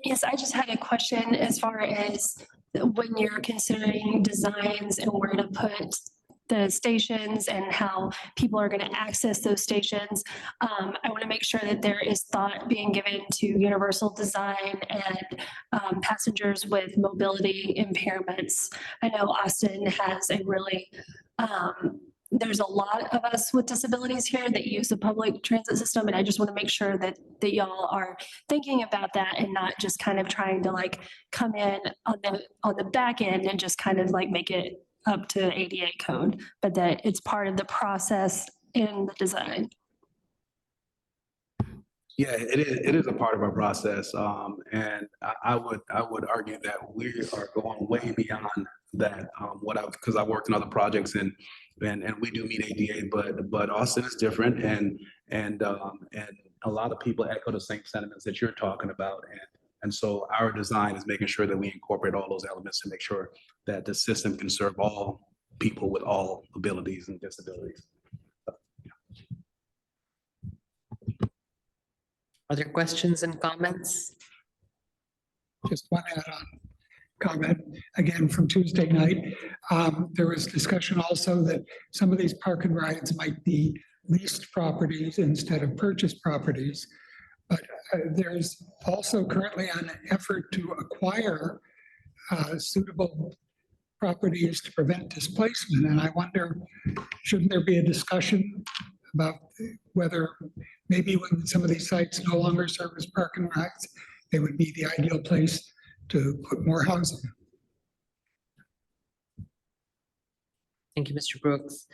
Yes, I just had a question as far as when you're considering designs and where to put the stations and how people are going to access those stations. I want to make sure that there is thought being given to universal design and passengers with mobility impairments. I know Austin has a really there's a lot of us with disabilities here that use the public transit system, and I just want to make sure that y'all are thinking about that and not just kind of trying to like come in on the back end and just kind of like make it up to ADA code, but that it's part of the process in the design. Yeah, it is a part of our process. And I would argue that we are going way beyond that. Because I worked in other projects and we do meet ADA, but Austin is different, and a lot of people echo the same sentiments that you're talking about. And so our design is making sure that we incorporate all those elements to make sure that the system can serve all people with all abilities and disabilities. Other questions and comments? Just one add-on comment, again, from Tuesday night. There was discussion also that some of these park and rides might be leased properties instead of purchased properties. But there's also currently an effort to acquire suitable properties to prevent displacement. And I wonder, shouldn't there be a discussion about whether maybe when some of these sites no longer serve as park and rides, they would be the ideal place to put more housing? Thank you, Mr. Brooks.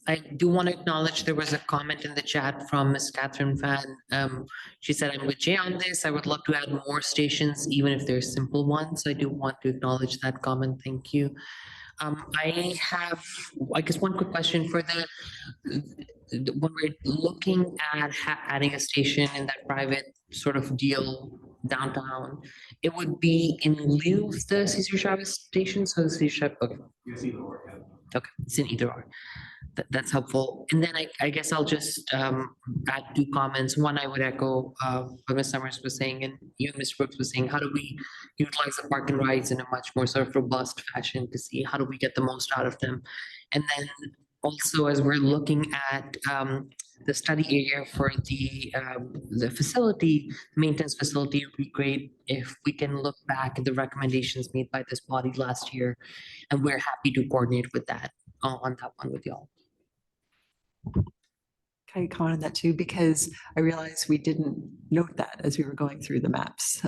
I do want to acknowledge there was a comment in the chat from Ms. Catherine Van. She said, I'm with Jay on this. I would love to add more stations, even if they're simple ones. I do want to acknowledge that comment. Thank you. I have, I guess, one quick question for when we're looking at adding a station in that private sort of deal downtown, it would be in lieu of the Cesar Chavez station. So the Cesar Chavez, okay. Okay, it's in either or. That's helpful. And then I guess I'll just add two comments. One, I would echo what Ms. Summers was saying, and you, Ms. Brooks, was saying, how do we utilize the park and rides in a much more sort of robust fashion to see how do we get the most out of them? And then also, as we're looking at the study area for the facility, maintenance facility, it would be great if we can look back at the recommendations made by this body last year, and we're happy to coordinate with that on that one with y'all. Can I comment on that too? Because I realized we didn't note that as we were going through the maps.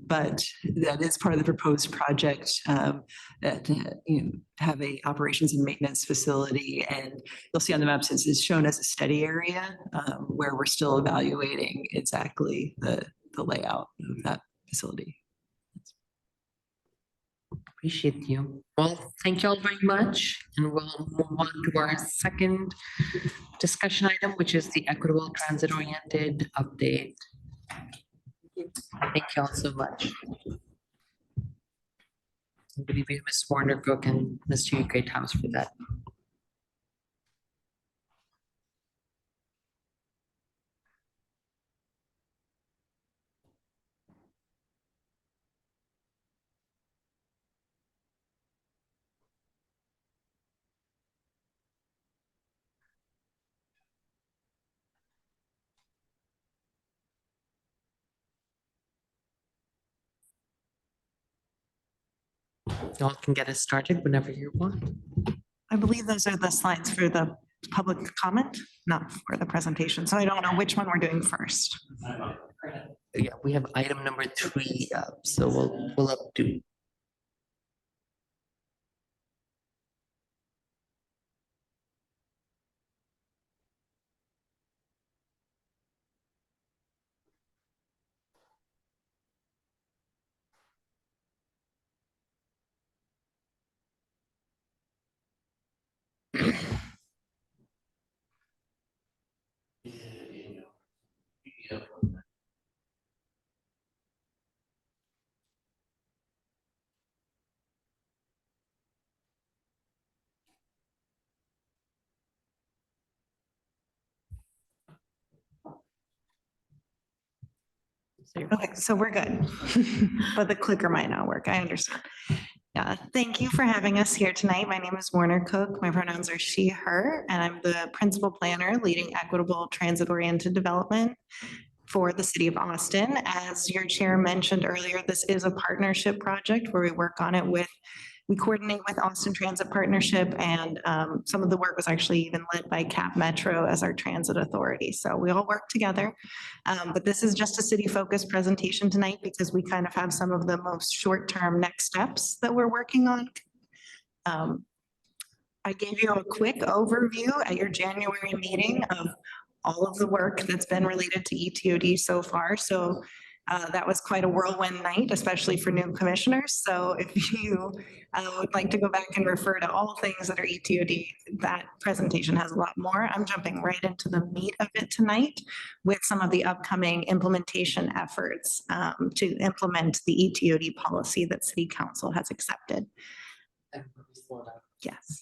But that is part of the proposed project, that have a operations and maintenance facility. And you'll see on the maps, it's shown as a study area where we're still evaluating exactly the layout of that facility. Appreciate you. Well, thank you all very much. And we'll move on to our second discussion item, which is the equitable transit-oriented update. Thank you all so much. I believe we have Ms. Warner Cook and Mr. Greathouse for that. Y'all can get us started whenever you want. I believe those are the slides for the public comment, not for the presentation. So I don't know which one we're doing first. Yeah, we have item number 3 up, so we'll updo. Okay, so we're good. But the clicker might not work. I understand. Yeah, thank you for having us here tonight. My name is Warner Cook. My pronouns are she, her, and I'm the principal planner leading equitable transit-oriented development for the city of Austin. As your chair mentioned earlier, this is a partnership project where we work on it with, we coordinate with Austin Transit Partnership, and some of the work was actually even led by CAP Metro as our transit authority. So we all work together. But this is just a city-focused presentation tonight because we kind of have some of the most short-term next steps that we're working on. I gave you a quick overview at your January meeting of all of the work that's been related to ETOD so far. So that was quite a whirlwind night, especially for new commissioners. So if you would like to go back and refer to all things that are ETOD, that presentation has a lot more. I'm jumping right into the meat of it tonight with some of the upcoming implementation efforts to implement the ETOD policy that City Council has accepted. Yes,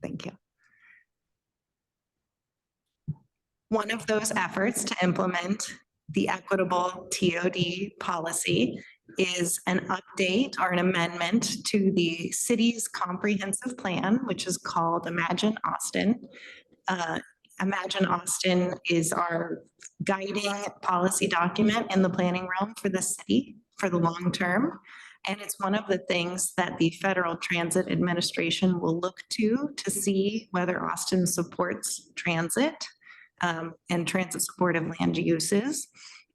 thank you. One of those efforts to implement the equitable TOD policy is an update or an amendment to the city's comprehensive plan, which is called Imagine Austin. Imagine Austin is our guiding policy document in the planning realm for the city for the long term. And it's one of the things that the Federal Transit Administration will look to see whether Austin supports transit and transit supportive land uses.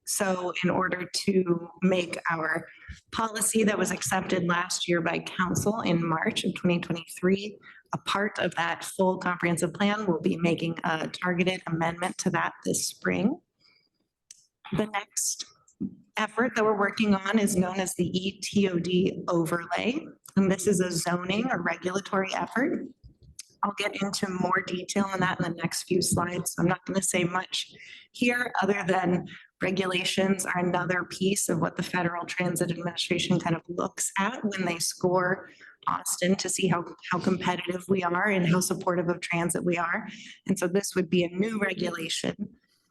So in order to make our policy that was accepted last year by council in March of 2023, a part of that full comprehensive plan, we'll be making a targeted amendment to that this spring. The next effort that we're working on is known as the ETOD overlay. And this is a zoning or regulatory effort. I'll get into more detail on that in the next few slides. I'm not going to say much here other than regulations are another piece of what the Federal Transit Administration kind of looks at when they score Austin to see how competitive we are and how supportive of transit we are. And so this would be a new regulation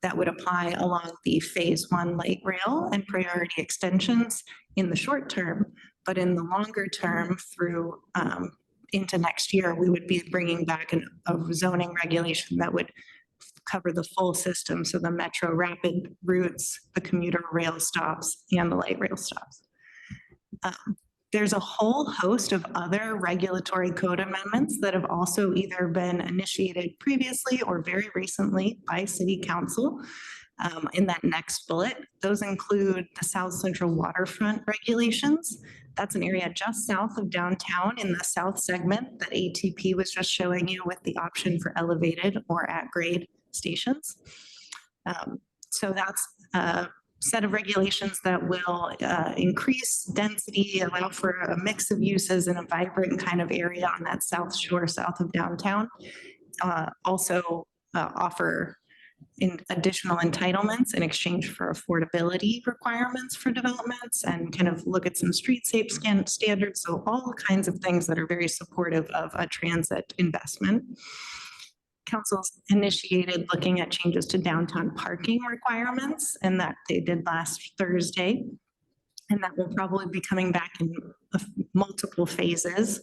that would apply along the phase 1 light rail and priority extensions in the short term, but in the longer term through into next year, we would be bringing back a zoning regulation that would cover the full system. So the metro rapid routes, the commuter rail stops, and the light rail stops. There's a whole host of other regulatory code amendments that have also either been initiated previously or very recently by City Council. In that next bullet, those include the South Central Waterfront regulations. That's an area just south of downtown in the south segment that ATP was just showing you with the option for elevated or at grade stations. So that's a set of regulations that will increase density, allow for a mix of uses in a vibrant kind of area on that south shore, south of downtown. Also offer additional entitlements in exchange for affordability requirements for developments and kind of look at some street safe standards. So all kinds of things that are very supportive of a transit investment. Council's initiated looking at changes to downtown parking requirements, and that they did last Thursday. And that will probably be coming back in multiple phases,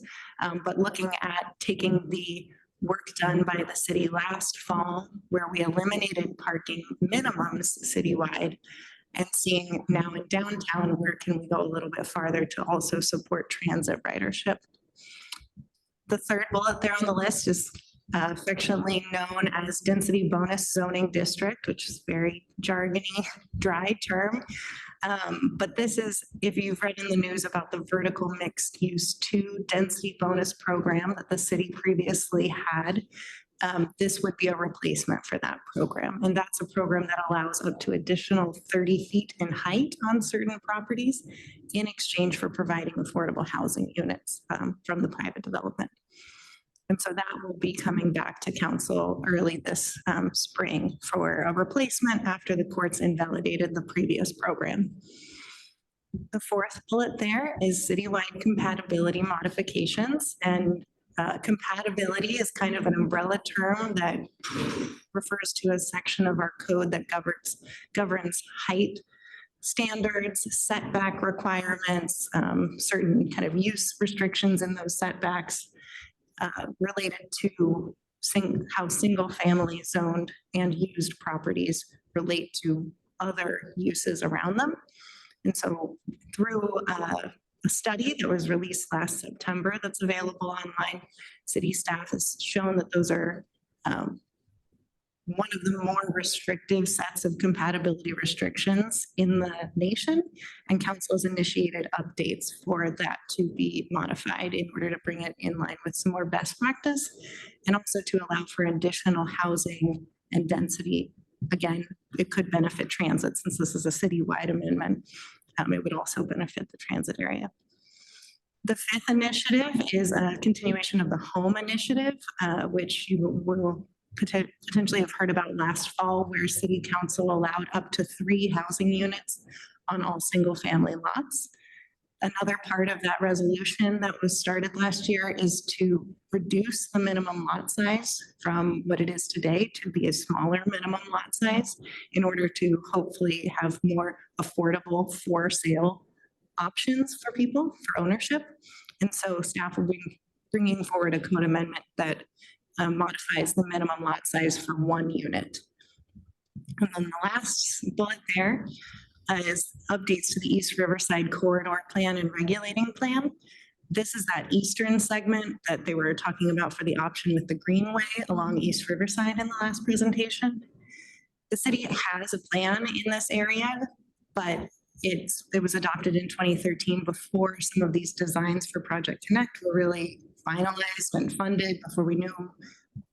but looking at taking the work done by the city last fall where we eliminated parking minimums citywide and seeing now in downtown where can we go a little bit farther to also support transit ridership. The third bullet there on the list is affectionately known as density bonus zoning district, which is very jargony, dry term. But this is, if you've read in the news about the vertical mixed use 2 density bonus program that the city previously had, this would be a replacement for that program. And that's a program that allows up to additional 30 feet in height on certain properties in exchange for providing affordable housing units from the private development. And so that will be coming back to council early this spring for a replacement after the courts invalidated the previous program. The 4th bullet there is citywide compatibility modifications, and compatibility is kind of an umbrella term that refers to a section of our code that governs height standards, setback requirements, certain kind of use restrictions in those setbacks related to how single-family zoned and used properties relate to other uses around them. And so through a study that was released last September that's available online, city staff has shown that those are one of the more restrictive sets of compatibility restrictions in the nation. And council has initiated updates for that to be modified in order to bring it in line with some more best practice and also to allow for additional housing and density. Again, it could benefit transit since this is a citywide amendment. It would also benefit the transit area. The 5th initiative is a continuation of the home initiative, which you will potentially have heard about last fall, where city council allowed up to 3 housing units on all single family lots. Another part of that resolution that was started last year is to reduce the minimum lot size from what it is today to be a smaller minimum lot size in order to hopefully have more affordable for sale options for people for ownership. And so staff will be bringing forward a code amendment that modifies the minimum lot size for 1 unit. And then the last bullet there is updates to the East Riverside Corridor Plan and Regulating Plan. This is that eastern segment that they were talking about for the option with the Greenway along East Riverside in the last presentation. The city has a plan in this area, but it was adopted in 2013 before some of these designs for Project Connect were really finalized and funded, before we knew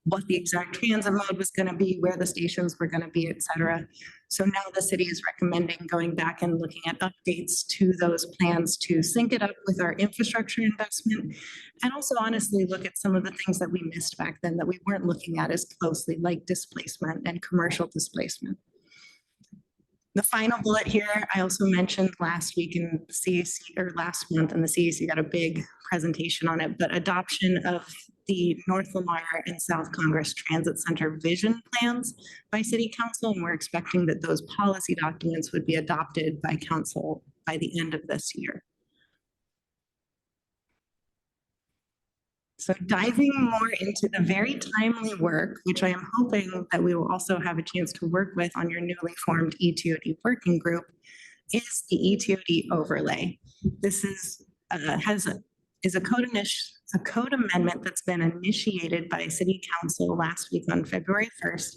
what the exact transit mode was going to be, where the stations were going to be, et cetera. So now the city is recommending going back and looking at updates to those plans to sync it up with our infrastructure investment, and also honestly look at some of the things that we missed back then that we weren't looking at as closely, like displacement and commercial displacement. The final bullet here, I also mentioned last week in the CAC, or last month, and the CAC got a big presentation on it, but adoption of the North Lamar and South Congress Transit Center vision plans by City Council, and we're expecting that those policy documents would be adopted by Council by the end of this year. So diving more into the very timely work, which I am hoping that we will also have a chance to work with on your newly formed ETOD working group, is the ETOD overlay. This is a code amendment that's been initiated by City Council last week on February 1st,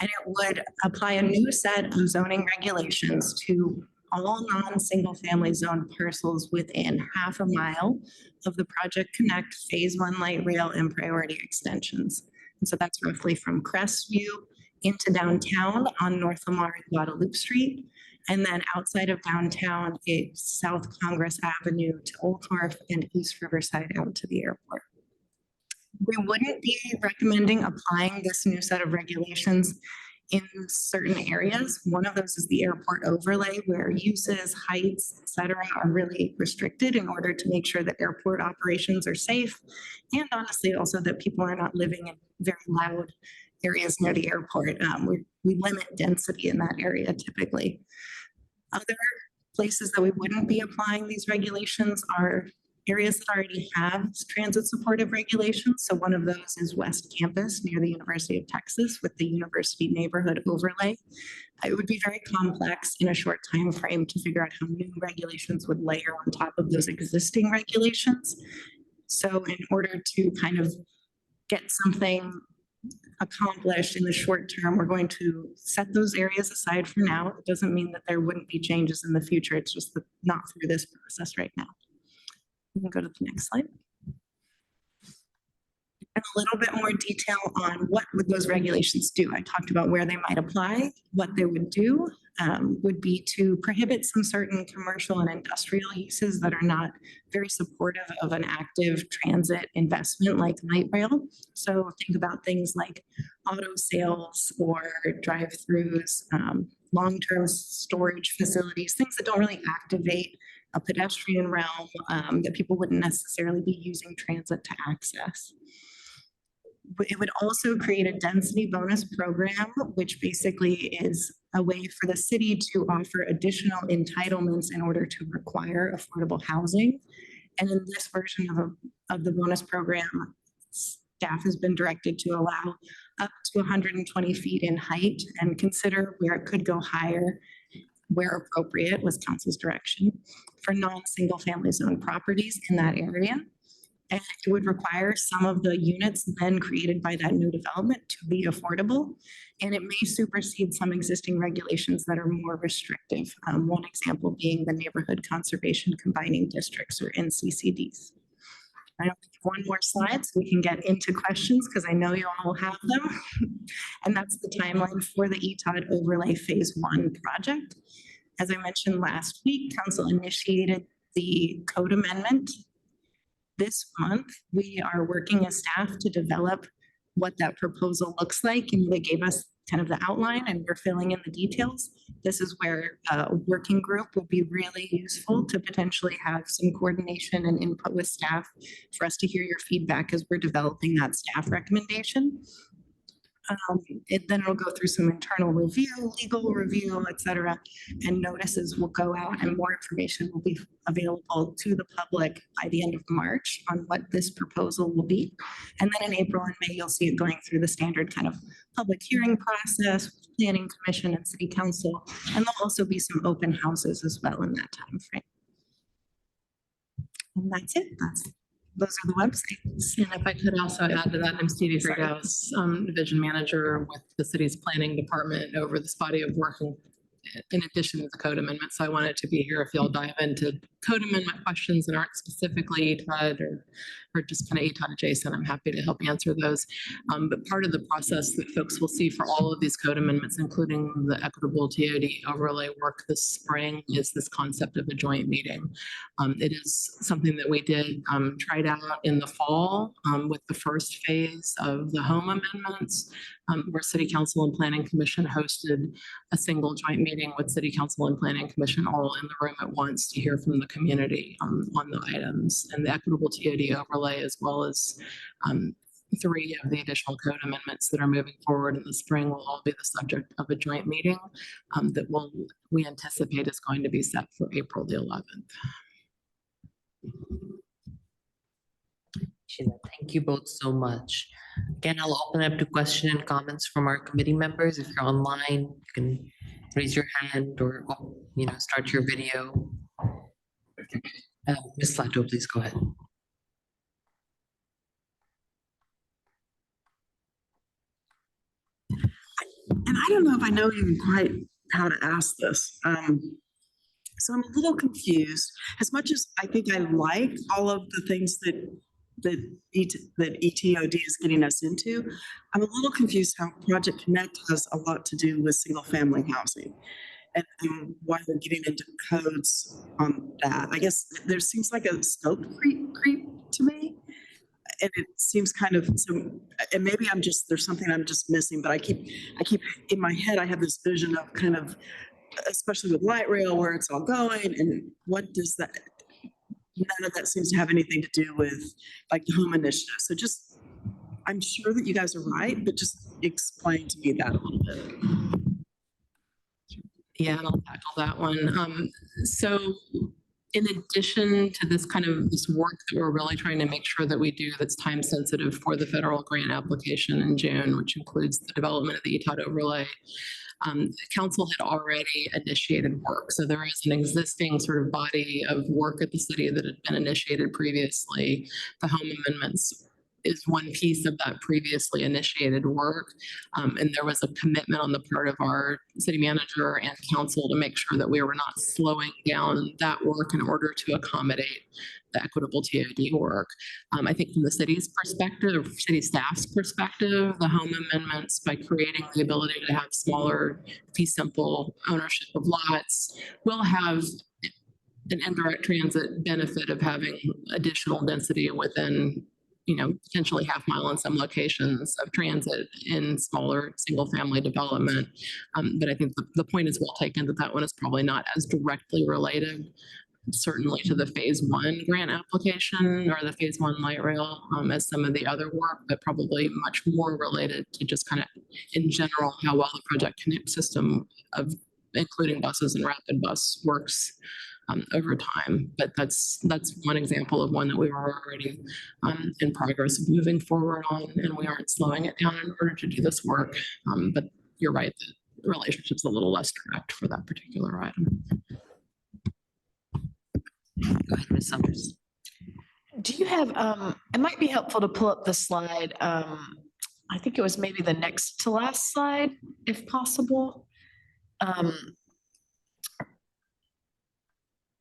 and it would apply a new set of zoning regulations to all non-single family zone parcels within half a mile of the Project Connect Phase 1 light rail and priority extensions. And so that's roughly from Crestview into downtown on North Lamar and Guadalupe Street. And then outside of downtown, it's South Congress Avenue to Old Wharf and East Riverside out to the airport. We wouldn't be recommending applying this new set of regulations in certain areas. One of those is the airport overlay, where uses, heights, et cetera, are really restricted in order to make sure that airport operations are safe. And honestly, also that people are not living in very loud areas near the airport. We limit density in that area typically. Other places that we wouldn't be applying these regulations are areas that already have transit supportive regulations. So one of those is West Campus near the University of Texas with the University Neighborhood Overlay. It would be very complex in a short time frame to figure out how new regulations would layer on top of those existing regulations. So in order to kind of get something accomplished in the short term, we're going to set those areas aside for now. It doesn't mean that there wouldn't be changes in the future. It's just that not through this process right now. We can go to the next slide. And a little bit more detail on what would those regulations do. I talked about where they might apply. What they would do would be to prohibit some certain commercial and industrial uses that are not very supportive of an active transit investment like light rail. So think about things like auto sales or drive-throughs, long-term storage facilities, things that don't really activate a pedestrian realm that people wouldn't necessarily be using transit to access. It would also create a density bonus program, which basically is a way for the city to offer additional entitlements in order to require affordable housing. And in this version of the bonus program, staff has been directed to allow up to 120 feet in height and consider where it could go higher where appropriate, was council's direction, for non-single family zone properties in that area. And it would require some of the units then created by that new development to be affordable. And it may supersede some existing regulations that are more restrictive. One example being the neighborhood conservation combining districts, or NCCDs. I have one more slide so we can get into questions because I know you all have them. And that's the timeline for the ETOD overlay phase 1 project. As I mentioned last week, council initiated the code amendment. This month, we are working as staff to develop what that proposal looks like, and they gave us kind of the outline and we're filling in the details. This is where a working group would be really useful to potentially have some coordination and input with staff for us to hear your feedback as we're developing that staff recommendation. Then it'll go through some internal review, legal review, et cetera, and notices will go out and more information will be available to the public by the end of March on what this proposal will be. And then in April and May, you'll see it going through the standard kind of public hearing process, planning commission and city council, and there'll also be some open houses as well in that time frame. And that's it. Those are the websites. And if I could also add to that, I'm Stevie Freehouse, Division Manager with the city's planning department over this body of work in addition to the code amendment. So I wanted to be here if you'll dive into code amendment questions that aren't specifically ETOD or just kind of ETOD adjacent. I'm happy to help answer those. But part of the process that folks will see for all of these code amendments, including the equitable TOD overlay work this spring, is this concept of a joint meeting. It is something that we did tried out in the fall with the first phase of the home amendments, where City Council and Planning Commission hosted a single joint meeting with City Council and Planning Commission all in the room at once to hear from the community on the items. And the equitable TOD overlay, as well as 3 of the additional code amendments that are moving forward in the spring, will all be the subject of a joint meeting that we anticipate is going to be set for April the 11th. Thank you both so much. Again, I'll open up to question and comments from our committee members. If you're online, you can raise your hand or start your video. Ms. Flato, please go ahead. And I don't know if I know even quite how to ask this. So I'm a little confused. As much as I think I like all of the things that ETOD is getting us into, I'm a little confused how Project Connect has a lot to do with single family housing and why they're getting into codes on that. I guess there seems like a scope creep to me. And it seems kind of, and maybe there's something I'm just missing, but I keep in my head, I have this vision of kind of, especially with light rail, where it's all going and what does that, none of that seems to have anything to do with like the home initiative. So just, I'm sure that you guys are right, but just explain to me that a little bit. Yeah, and I'll tackle that one. So in addition to this work that we're really trying to make sure that we do that's time sensitive for the federal grant application in June, which includes the development of the ETOD overlay, the council had already initiated work. So there is an existing sort of body of work at the city that had been initiated previously. The home amendments is one piece of that previously initiated work. And there was a commitment on the part of our city manager and council to make sure that we were not slowing down that work in order to accommodate the equitable TOD work. I think from the city's perspective, city staff's perspective, the home amendments by creating the ability to have smaller, fee simple ownership of lots will have an indirect transit benefit of having additional density within, potentially half mile in some locations of transit in smaller single family development. But I think the point is well taken that that one is probably not as directly related, certainly to the phase one grant application or the phase one light rail as some of the other work, but probably much more related to just kind of in general how well the Project Connect system of including buses and rapid bus works over time. But that's one example of one that we were already in progress of moving forward on, and we aren't slowing it down in order to do this work. But you're right, the relationship's a little less direct for that particular item. Go ahead, Ms. Summers. Do you have, it might be helpful to pull up the slide. I think it was maybe the next to last slide, if possible.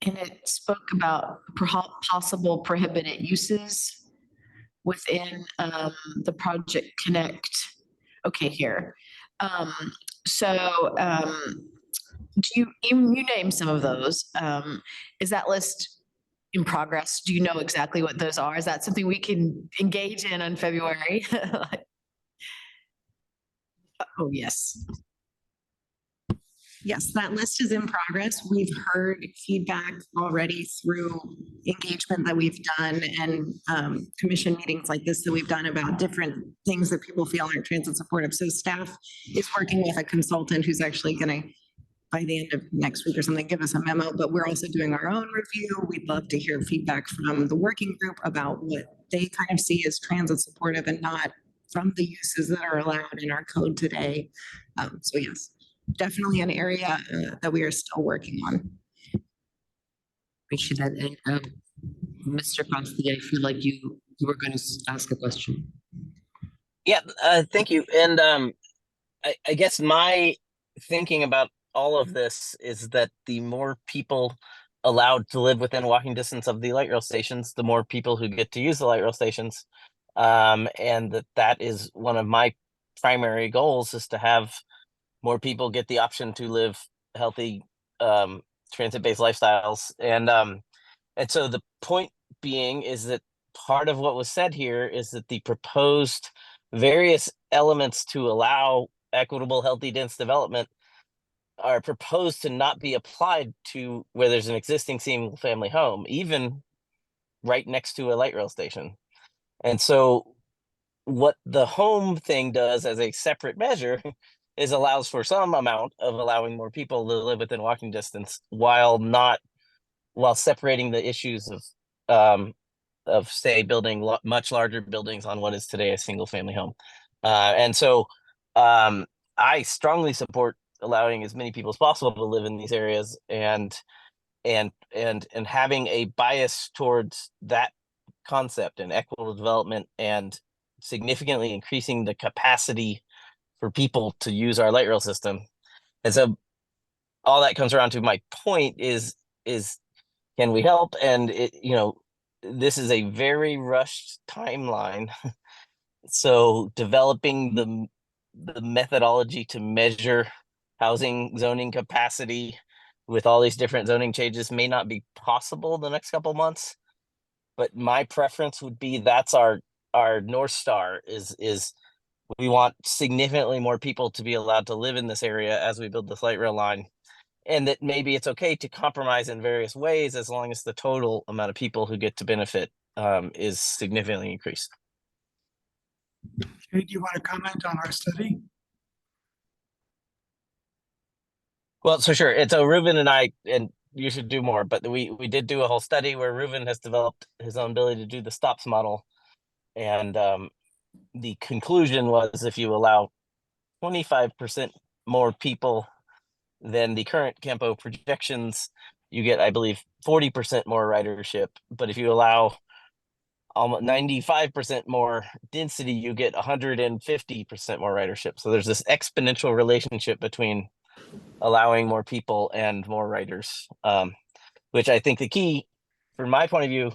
And it spoke about possible prohibited uses within the Project Connect. Okay, here. Do you name some of those? Is that list in progress? Do you know exactly what those are? Is that something we can engage in February? Oh, yes. Yes, that list is in progress. We've heard feedback already through engagement that we've done and commission meetings like this that we've done about different things that people feel aren't transit supportive. So staff is working with a consultant who's actually going to, by the end of next week or something, give us a memo, but we're also doing our own review. We'd love to hear feedback from the working group about what they kind of see as transit supportive and not from the uses that are allowed in our code today. So yes, definitely an area that we are still working on. Appreciate that. And Mr. Constantine, I feel like you were going to ask a question. Yeah, thank you. And I guess my thinking about all of this is that the more people allowed to live within walking distance of the light rail stations, the more people who get to use the light rail stations. And that is one of my primary goals, is to have more people get the option to live healthy transit-based lifestyles. And so the point being is that part of what was said here is that the proposed various elements to allow equitable, healthy, dense development are proposed to not be applied to where there's an existing single family home, even right next to a light rail station. And so what the home thing does as a separate measure is allows for some amount of allowing more people to live within walking distance while separating the issues of say building much larger buildings on what is today a single family home. And so I strongly support allowing as many people as possible to live in these areas and having a bias towards that concept and equitable development and significantly increasing the capacity for people to use our light rail system. And so all that comes around to my point is can we help? And this is a very rushed timeline. So developing the methodology to measure housing zoning capacity with all these different zoning changes may not be possible the next couple months, but my preference would be that's our North Star is we want significantly more people to be allowed to live in this area as we build this light rail line, and that maybe it's okay to compromise in various ways as long as the total amount of people who get to benefit is significantly increased. Okay, do you want to comment on our study? Well, so sure. It's Reuven and I, and you should do more, but we did do a whole study where Reuven has developed his own ability to do the stops model. And the conclusion was if you allow 25% more people than the current Campo projections, you get, I believe, 40% more ridership. But if you allow almost 95% more density, you get 150% more ridership. So there's this exponential relationship between allowing more people and more riders, which I think the key, from my point of view,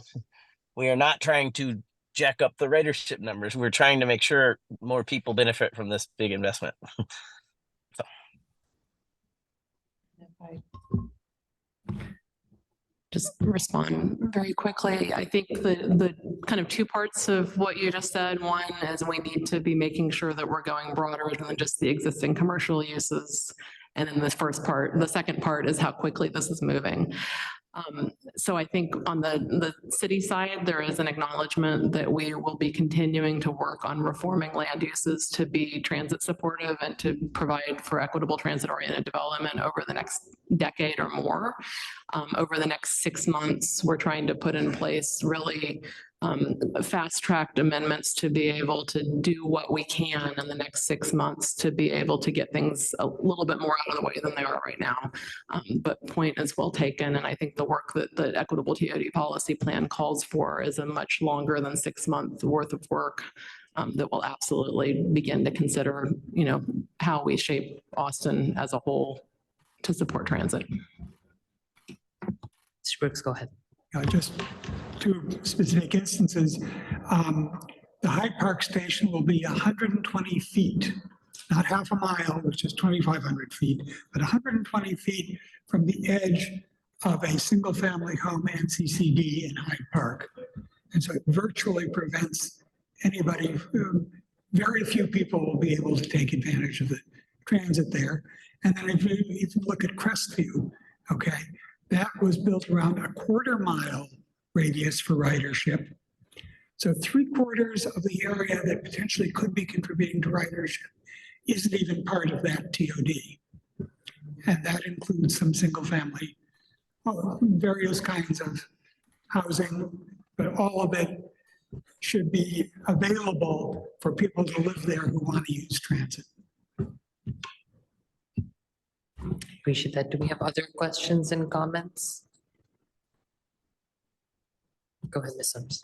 we are not trying to jack up the ridership numbers. We're trying to make sure more people benefit from this big investment. Just respond very quickly. I think the kind of two parts of what you just said. One is we need to be making sure that we're going broader than just the existing commercial uses. And then the second part is how quickly this is moving. So I think on the city side, there is an acknowledgement that we will be continuing to work on reforming land uses to be transit supportive and to provide for equitable transit oriented development over the next decade or more. Over the next 6 months, we're trying to put in place really fast-tracked amendments to be able to do what we can in the next 6 months to be able to get things a little bit more out of the way than they are right now. But point is well taken, and I think the work that the equitable TOD policy plan calls for is a much longer than 6 months worth of work that will absolutely begin to consider, how we shape Austin as a whole to support transit. Mr. Brooks, go ahead. Just two specific instances. The Hyde Park station will be 120 feet, not half a mile, which is 2,500 feet, but 120 feet from the edge of a single-family home NCCD in Hyde Park. And so it virtually prevents anybody, very few people will be able to take advantage of the transit there. And then if you look at Crestview, okay, that was built around a 1/4 mile radius for ridership. So 3/4 of the area that potentially could be contributing to ridership isn't even part of that TOD. And that includes some single family, various kinds of housing, but all of it should be available for people to live there who want to use transit. Appreciate that. Do we have other questions and comments? Go ahead, Ms. Sims.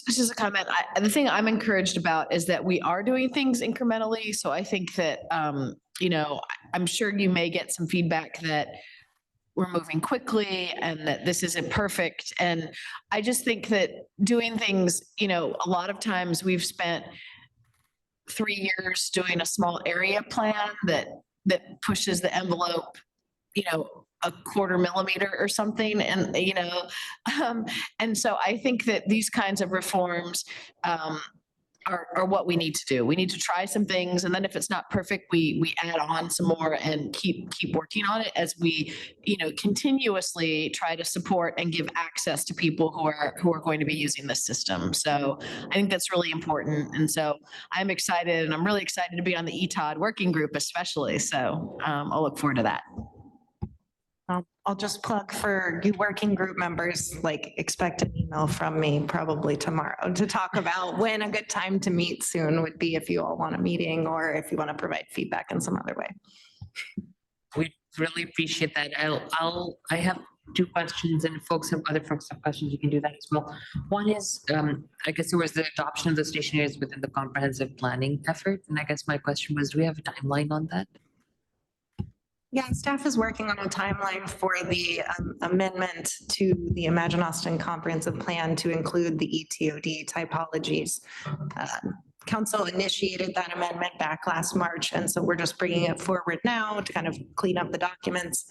This is a comment. The thing I'm encouraged about is that we are doing things incrementally. So I think that, I'm sure you may get some feedback that we're moving quickly and that this isn't perfect. And I just think that doing things, a lot of times we've spent 3 years doing a small area plan that pushes the envelope, a 1/4 millimeter or something. And, and so I think that these kinds of reforms are what we need to do. We need to try some things. And then if it's not perfect, we add on some more and keep working on it as we, continuously try to support and give access to people who are going to be using this system. So I think that's really important. And so I'm excited, and I'm really excited to be on the ETOD working group especially. So I'll look forward to that. I'll just plug for you working group members, expect an email from me probably tomorrow to talk about when a good time to meet soon would be if you all want a meeting or if you want to provide feedback in some other way. We really appreciate that. I have 2 questions, and if other folks have questions, you can do that as well. One is, I guess there was the adoption of the station areas within the comprehensive planning effort. And I guess my question was, do we have a timeline on that? Yeah, staff is working on a timeline for the amendment to the Imagine Austin Comprehensive Plan to include the ETOD typologies. Council initiated that amendment back last March, and so we're just bringing it forward now to kind of clean up the documents.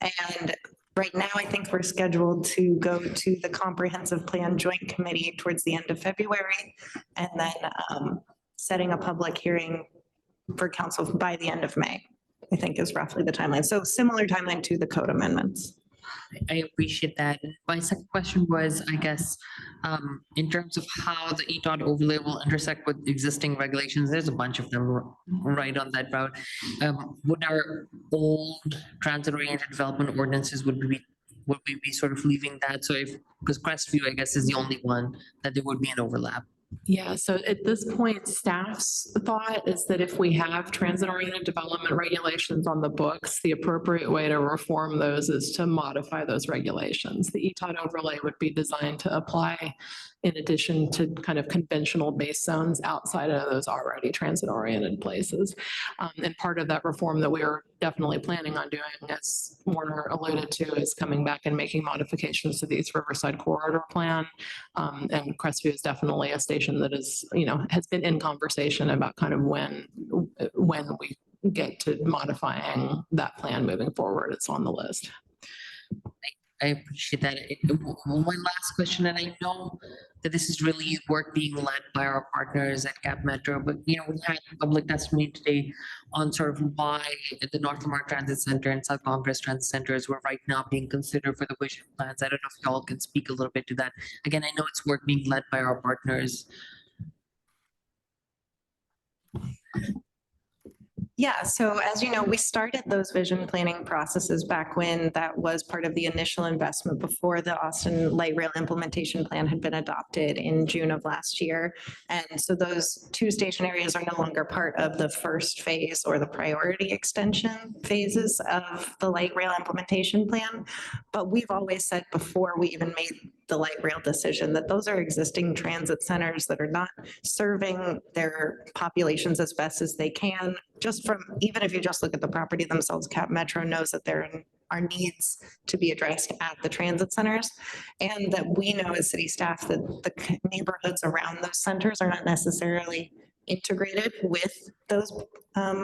And right now, I think we're scheduled to go to the Comprehensive Plan Joint Committee towards the end of February, and then setting a public hearing for council by the end of May, I think is roughly the timeline. So similar timeline to the code amendments. I appreciate that. My second question was, I guess, in terms of how the ETOD overlay will intersect with existing regulations, there's a bunch of them right on that route. Would our old transit-oriented development ordinances, would we be sort of leaving that? So because Crestview, I guess, is the only one that there would be an overlap. Yeah, so at this point, staff's thought is that if we have transit-oriented development regulations on the books, the appropriate way to reform those is to modify those regulations. The ETOD overlay would be designed to apply in addition to kind of conventional base zones outside of those already transit-oriented places. And part of that reform that we are definitely planning on doing, as Warner alluded to, is coming back and making modifications to the East Riverside Corridor Plan. And Crestview is definitely a station that is, has been in conversation about kind of when we get to modifying that plan moving forward. It's on the list. I appreciate that. One last question, and I know that this is really work being led by our partners at CAP Metro, but we had public testimony today on sort of why the North Lamar Transit Center and South Congress Transit Centers were right now being considered for the vision plans. I don't know if y'all can speak a little bit to that. Again, I know it's work being led by our partners. Yeah, so as you know, we started those vision planning processes back when that was part of the initial investment before the Austin Light Rail Implementation Plan had been adopted in June of last year. And so those two station areas are no longer part of the first phase or the priority extension phases of the Light Rail Implementation Plan. But we've always said before we even made the light rail decision that those are existing transit centers that are not serving their populations as best as they can. Just from, even if you just look at the property themselves, Cap Metro knows that there are needs to be addressed at the transit centers. And that we know as city staff that the neighborhoods around those centers are not necessarily integrated with those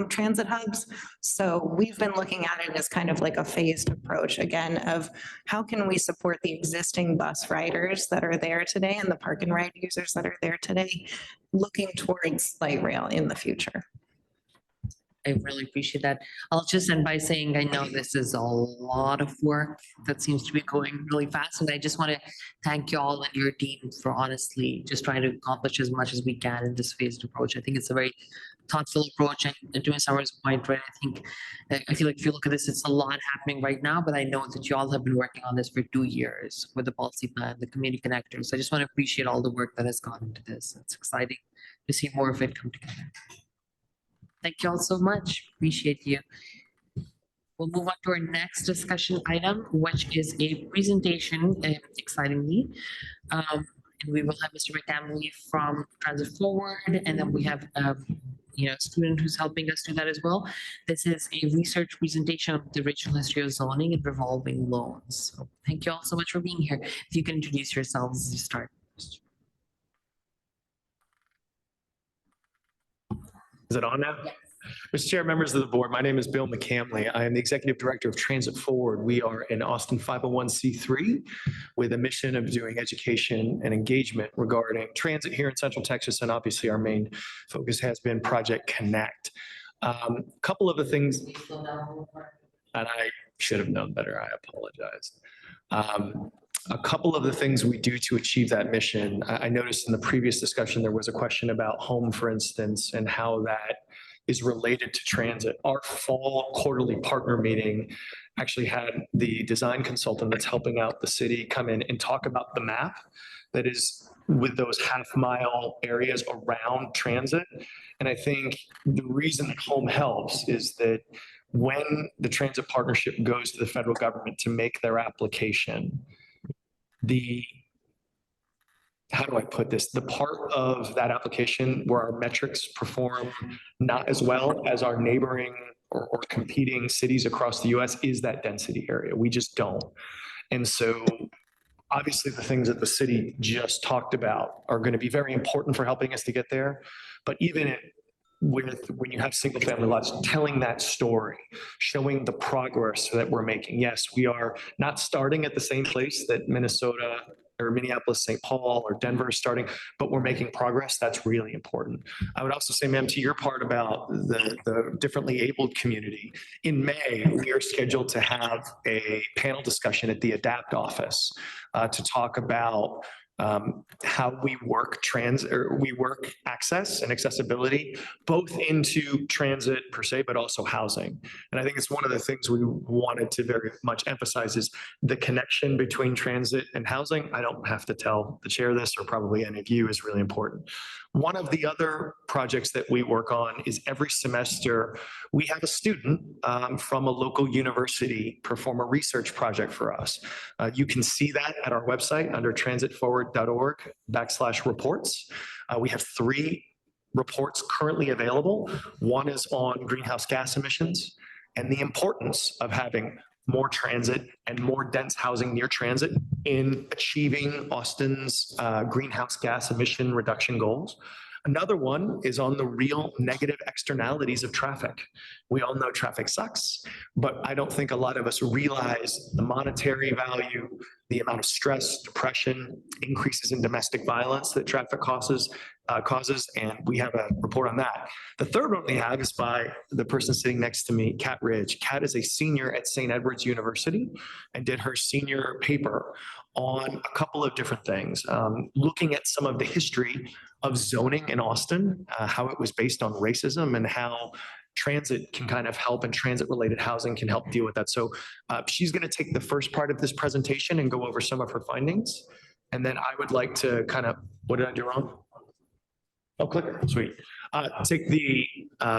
transit hubs. So we've been looking at it as kind of like a phased approach again of how can we support the existing bus riders that are there today and the park and ride users that are there today, looking towards light rail in the future. I really appreciate that. I'll just end by saying I know this is a lot of work that seems to be going really fast. And I just want to thank you all and your team for honestly just trying to accomplish as much as we can in this phased approach. I think it's a very thoughtful approach. And to Summer's point, right, I feel like if you look at this, it's a lot happening right now, but I know that you all have been working on this for 2 years with the policy plan, the community connectors. So I just want to appreciate all the work that has gone into this. It's exciting to see more of it come together. Thank you all so much. Appreciate you. We'll move on to our next discussion item, which is a presentation, excitingly. And we will have Mr. McCamley from Transit Forward, and then we have a student who's helping us do that as well. This is a research presentation of the regional history of zoning and revolving loans. So thank you all so much for being here. If you can introduce yourselves as you start. Is it on now? Yes. Mr. Chair, members of the board, my name is Bill McCamley. I am the Executive Director of Transit Forward. We are an Austin 501c3 with a mission of doing education and engagement regarding transit here in Central Texas. And obviously our main focus has been Project Connect. A couple of the things, and I should have known better, I apologize. A couple of the things we do to achieve that mission, I noticed in the previous discussion, there was a question about home, for instance, and how that is related to transit. Our fall quarterly partner meeting actually had the design consultant that's helping out the city come in and talk about the map that is with those half-mile areas around transit. And I think the reason that home helps is that when the transit partnership goes to the federal government to make their application, how do I put this? The part of that application where our metrics perform not as well as our neighboring or competing cities across the US is that density area. We just don't. And so obviously the things that the city just talked about are going to be very important for helping us to get there. But even when you have single family lots, telling that story, showing the progress that we're making. Yes, we are not starting at the same place that Minnesota or Minneapolis, St. Paul or Denver is starting, but we're making progress. That's really important. I would also say, ma'am, to your part about the differently abled community, in May, we are scheduled to have a panel discussion at the ADAPT office to talk about how we work access and accessibility, both into transit per se, but also housing. And I think it's one of the things we wanted to very much emphasize is the connection between transit and housing. I don't have to tell the chair this, or probably any of you, is really important. One of the other projects that we work on is every semester, we have a student from a local university perform a research project for us. You can see that at our website under transitforward.org/reports. We have 3 reports currently available. One is on greenhouse gas emissions and the importance of having more transit and more dense housing near transit in achieving Austin's greenhouse gas emission reduction goals. Another one is on the real negative externalities of traffic. We all know traffic sucks, but I don't think a lot of us realize the monetary value, the amount of stress, depression, increases in domestic violence that traffic causes, and we have a report on that. The third one we have is by the person sitting next to me, Kat Ridge. Kat is a senior at St. Edward's University and did her senior paper on a couple of different things, looking at some of the history of zoning in Austin, how it was based on racism and how transit can kind of help, and transit-related housing can help deal with that. So she's going to take the first part of this presentation and go over some of her findings. And then I would like to kind of, what did I do wrong? Oh, clicker, sweet. Take the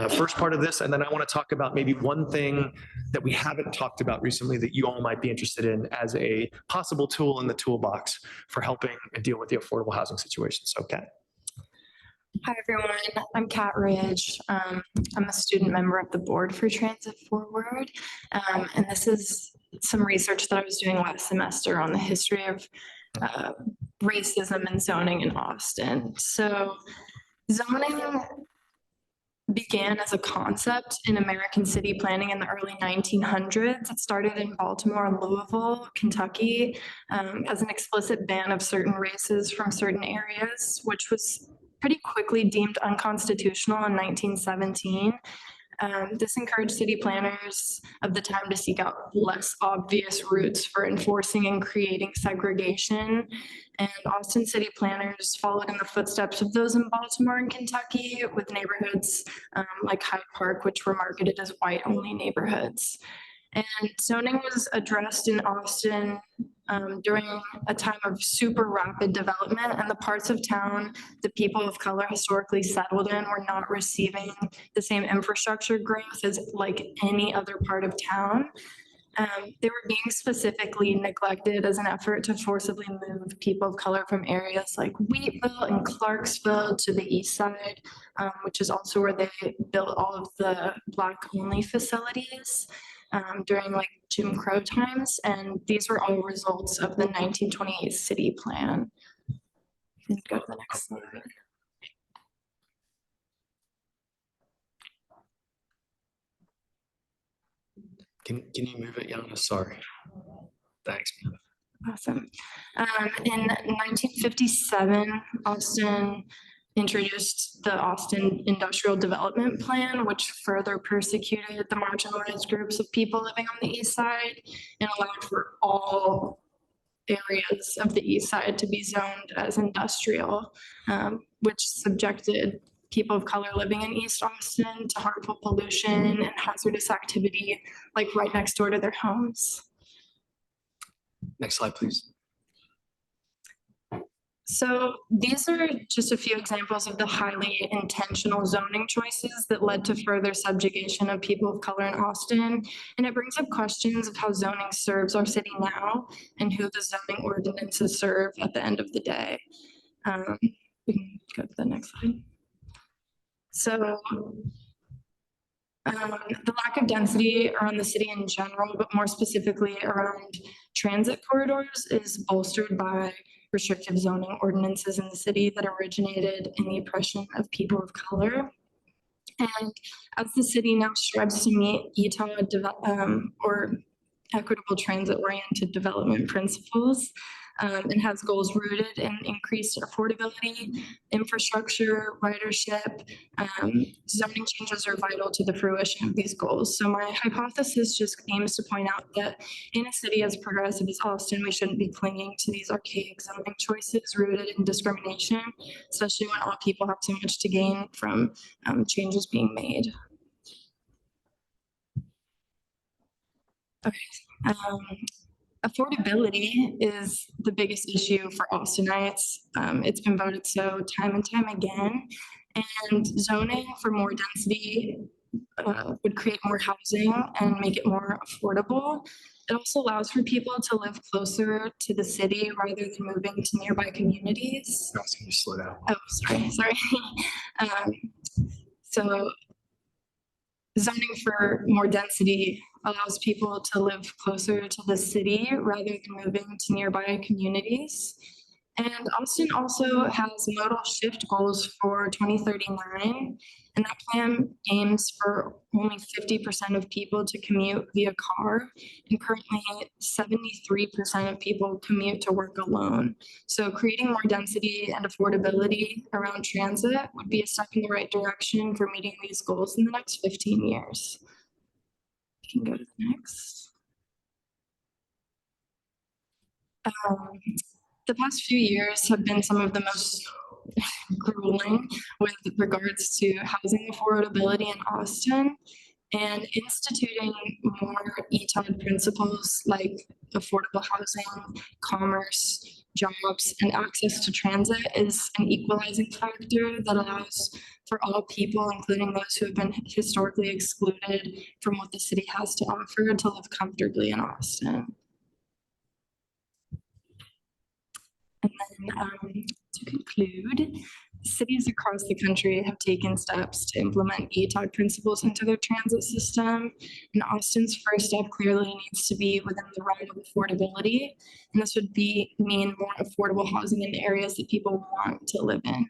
first part of this, and then I want to talk about maybe one thing that we haven't talked about recently that you all might be interested in as a possible tool in the toolbox for helping deal with the affordable housing situation. So, Kat. Hi, everyone. I'm Kat Ridge. I'm a student member of the board for Transit Forward. And this is some research that I was doing last semester on the history of racism and zoning in Austin. So zoning began as a concept in American city planning in the early 1900s. It started in Baltimore and Louisville, Kentucky, as an explicit ban of certain races from certain areas, which was pretty quickly deemed unconstitutional in 1917. This encouraged city planners of the time to seek out less obvious routes for enforcing and creating segregation. And Austin city planners followed in the footsteps of those in Baltimore and Kentucky, with neighborhoods like Hyde Park, which were marketed as white-only neighborhoods. And zoning was addressed in Austin during a time of super rapid development, and the parts of town the people of color historically settled in were not receiving the same infrastructure growth as like any other part of town. They were being specifically neglected as an effort to forcibly move people of color from areas like Wheatville and Clarksville to the east side, which is also where they built all of the Black-only facilities during like Jim Crow times. And these were all results of the 1928 city plan. Go to the next slide. Can you move it, Yana? Sorry. Thanks. Awesome. In 1957, Austin introduced the Austin Industrial Development Plan, which further persecuted the marginalized groups of people living on the east side and allowed for all areas of the east side to be zoned as industrial, which subjected people of color living in East Austin to harmful pollution and hazardous activity, like right next door to their homes. Next slide, please. So these are just a few examples of the highly intentional zoning choices that led to further subjugation of people of color in Austin. And it brings up questions of how zoning serves our city now and who the zoning ordinances serve at the end of the day. We can go to the next slide. So the lack of density around the city in general, but more specifically around transit corridors, is bolstered by restrictive zoning ordinances in the city that originated in the oppression of people of color. And as the city now strives to meet ETA or equitable transit-oriented development principles, and has goals rooted in increased affordability, infrastructure, ridership. Zoning changes are vital to the fruition of these goals. So my hypothesis just aims to point out that in a city as progressive as Austin, we shouldn't be clinging to these archaic zoning choices rooted in discrimination, especially when all people have so much to gain from changes being made. Okay. Affordability is the biggest issue for Austinites. It's been voted so time and time again. And zoning for more density would create more housing and make it more affordable. It also allows for people to live closer to the city rather than moving to nearby communities. No, can you slow down? Oh, sorry. So zoning for more density allows people to live closer to the city rather than moving to nearby communities. And Austin also has modal shift goals for 2039, and that plan aims for only 50% of people to commute via car, and currently 73% of people commute to work alone. So creating more density and affordability around transit would be a step in the right direction for meeting these goals in the next 15 years. You can go to the next. The past few years have been some of the most grueling with regards to housing affordability in Austin, and instituting more ETOD principles like affordable housing, commerce, jobs, and access to transit is an equalizing factor that allows for all people, including those who have been historically excluded from what the city has to offer, to live comfortably in Austin. And then to conclude, cities across the country have taken steps to implement ETOD principles into their transit system. And Austin's first step clearly needs to be within the realm of affordability. And this would mean more affordable housing in areas that people want to live in.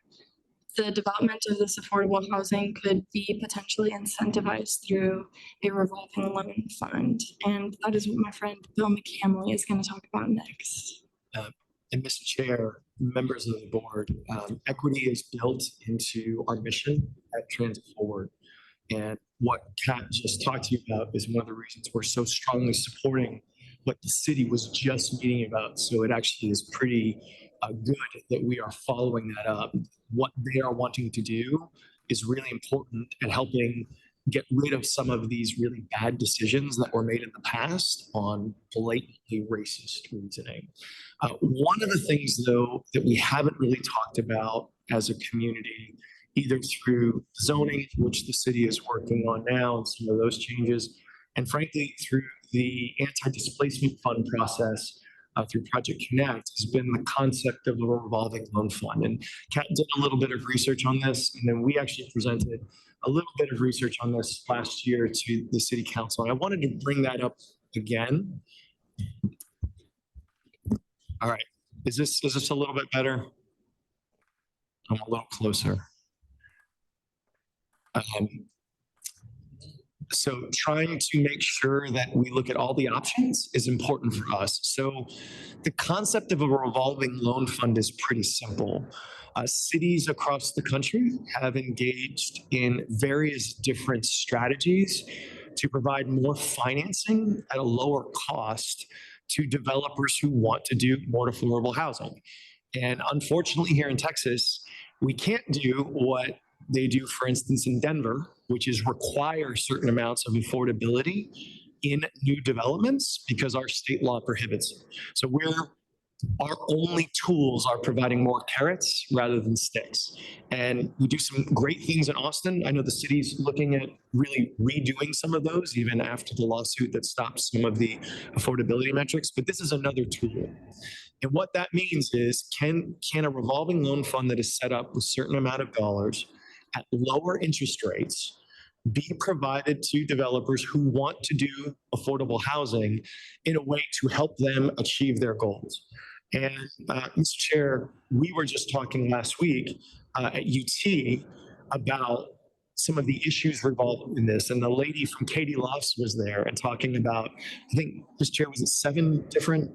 The development of this affordable housing could be potentially incentivized through a revolving loan fund. And that is what my friend Bill McCamley is going to talk about next. And Mr. Chair, members of the board, equity is built into our mission at Transit Forward. And what Kat just talked to you about is one of the reasons we're so strongly supporting what the city was just meeting about. So it actually is pretty good that we are following that up. What they are wanting to do is really important at helping get rid of some of these really bad decisions that were made in the past on blatantly racist reasoning. One of the things, though, that we haven't really talked about as a community, either through zoning, which the city is working on now, and some of those changes, and frankly, through the anti-displacement fund process through Project Connect, has been the concept of a revolving loan fund. And Kat did a little bit of research on this, and then we actually presented a little bit of research on this last year to the city council. And I wanted to bring that up again. All right, is this a little bit better? I'm a little closer. So trying to make sure that we look at all the options is important for us. So the concept of a revolving loan fund is pretty simple. Cities across the country have engaged in various different strategies to provide more financing at a lower cost to developers who want to do more affordable housing. And unfortunately, here in Texas, we can't do what they do, for instance, in Denver, which is require certain amounts of affordability in new developments because our state law prohibits it. So our only tools are providing more carrots rather than sticks. And we do some great things in Austin. I know the city's looking at really redoing some of those, even after the lawsuit that stops some of the affordability metrics, but this is another tool. And what that means is, can a revolving loan fund that is set up with a certain amount of dollars at lower interest rates be provided to developers who want to do affordable housing in a way to help them achieve their goals? And Mr. Chair, we were just talking last week at UT about some of the issues involved in this. And the lady from Katie Lofts was there and talking about, I think, Mr. Chair, was it 7 different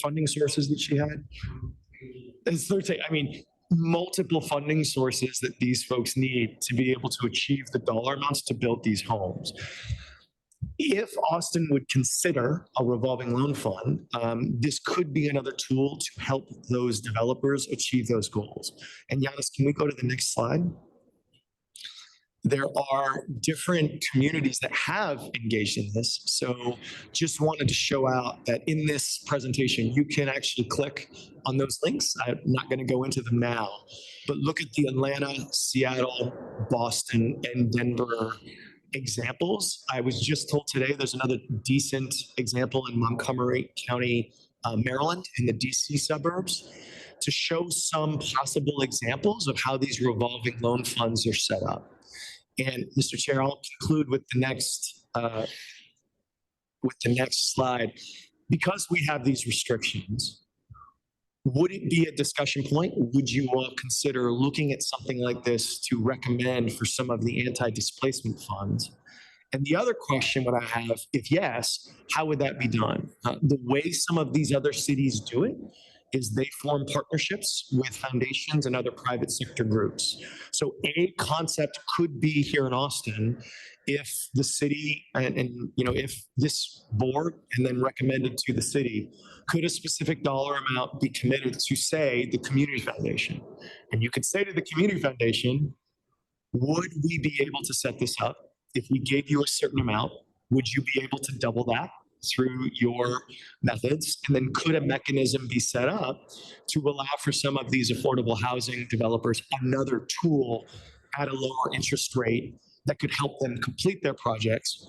funding sources that she had. It's 13, I mean, multiple funding sources that these folks need to be able to achieve the dollar amounts to build these homes. If Austin would consider a revolving loan fund, this could be another tool to help those developers achieve those goals. And Giannis, can we go to the next slide? There are different communities that have engaged in this. So just wanted to show out that in this presentation, you can actually click on those links. I'm not going to go into them now, but look at the Atlanta, Seattle, Boston, and Denver examples. I was just told today there's another decent example in Montgomery County, Maryland, in the DC suburbs, to show some possible examples of how these revolving loan funds are set up. And Mr. Chair, I'll conclude with the next slide. Because we have these restrictions, would it be a discussion point? Would you all consider looking at something like this to recommend for some of the anti-displacement funds? And the other question what I have, if yes, how would that be done? The way some of these other cities do it is they form partnerships with foundations and other private sector groups. So a concept could be here in Austin, if the city and if this board and then recommended to the city, could a specific dollar amount be committed to, say, the community foundation? And you could say to the community foundation, would we be able to set this up? If we gave you a certain amount, would you be able to double that through your methods? And then could a mechanism be set up to allow for some of these affordable housing developers another tool at a lower interest rate that could help them complete their projects,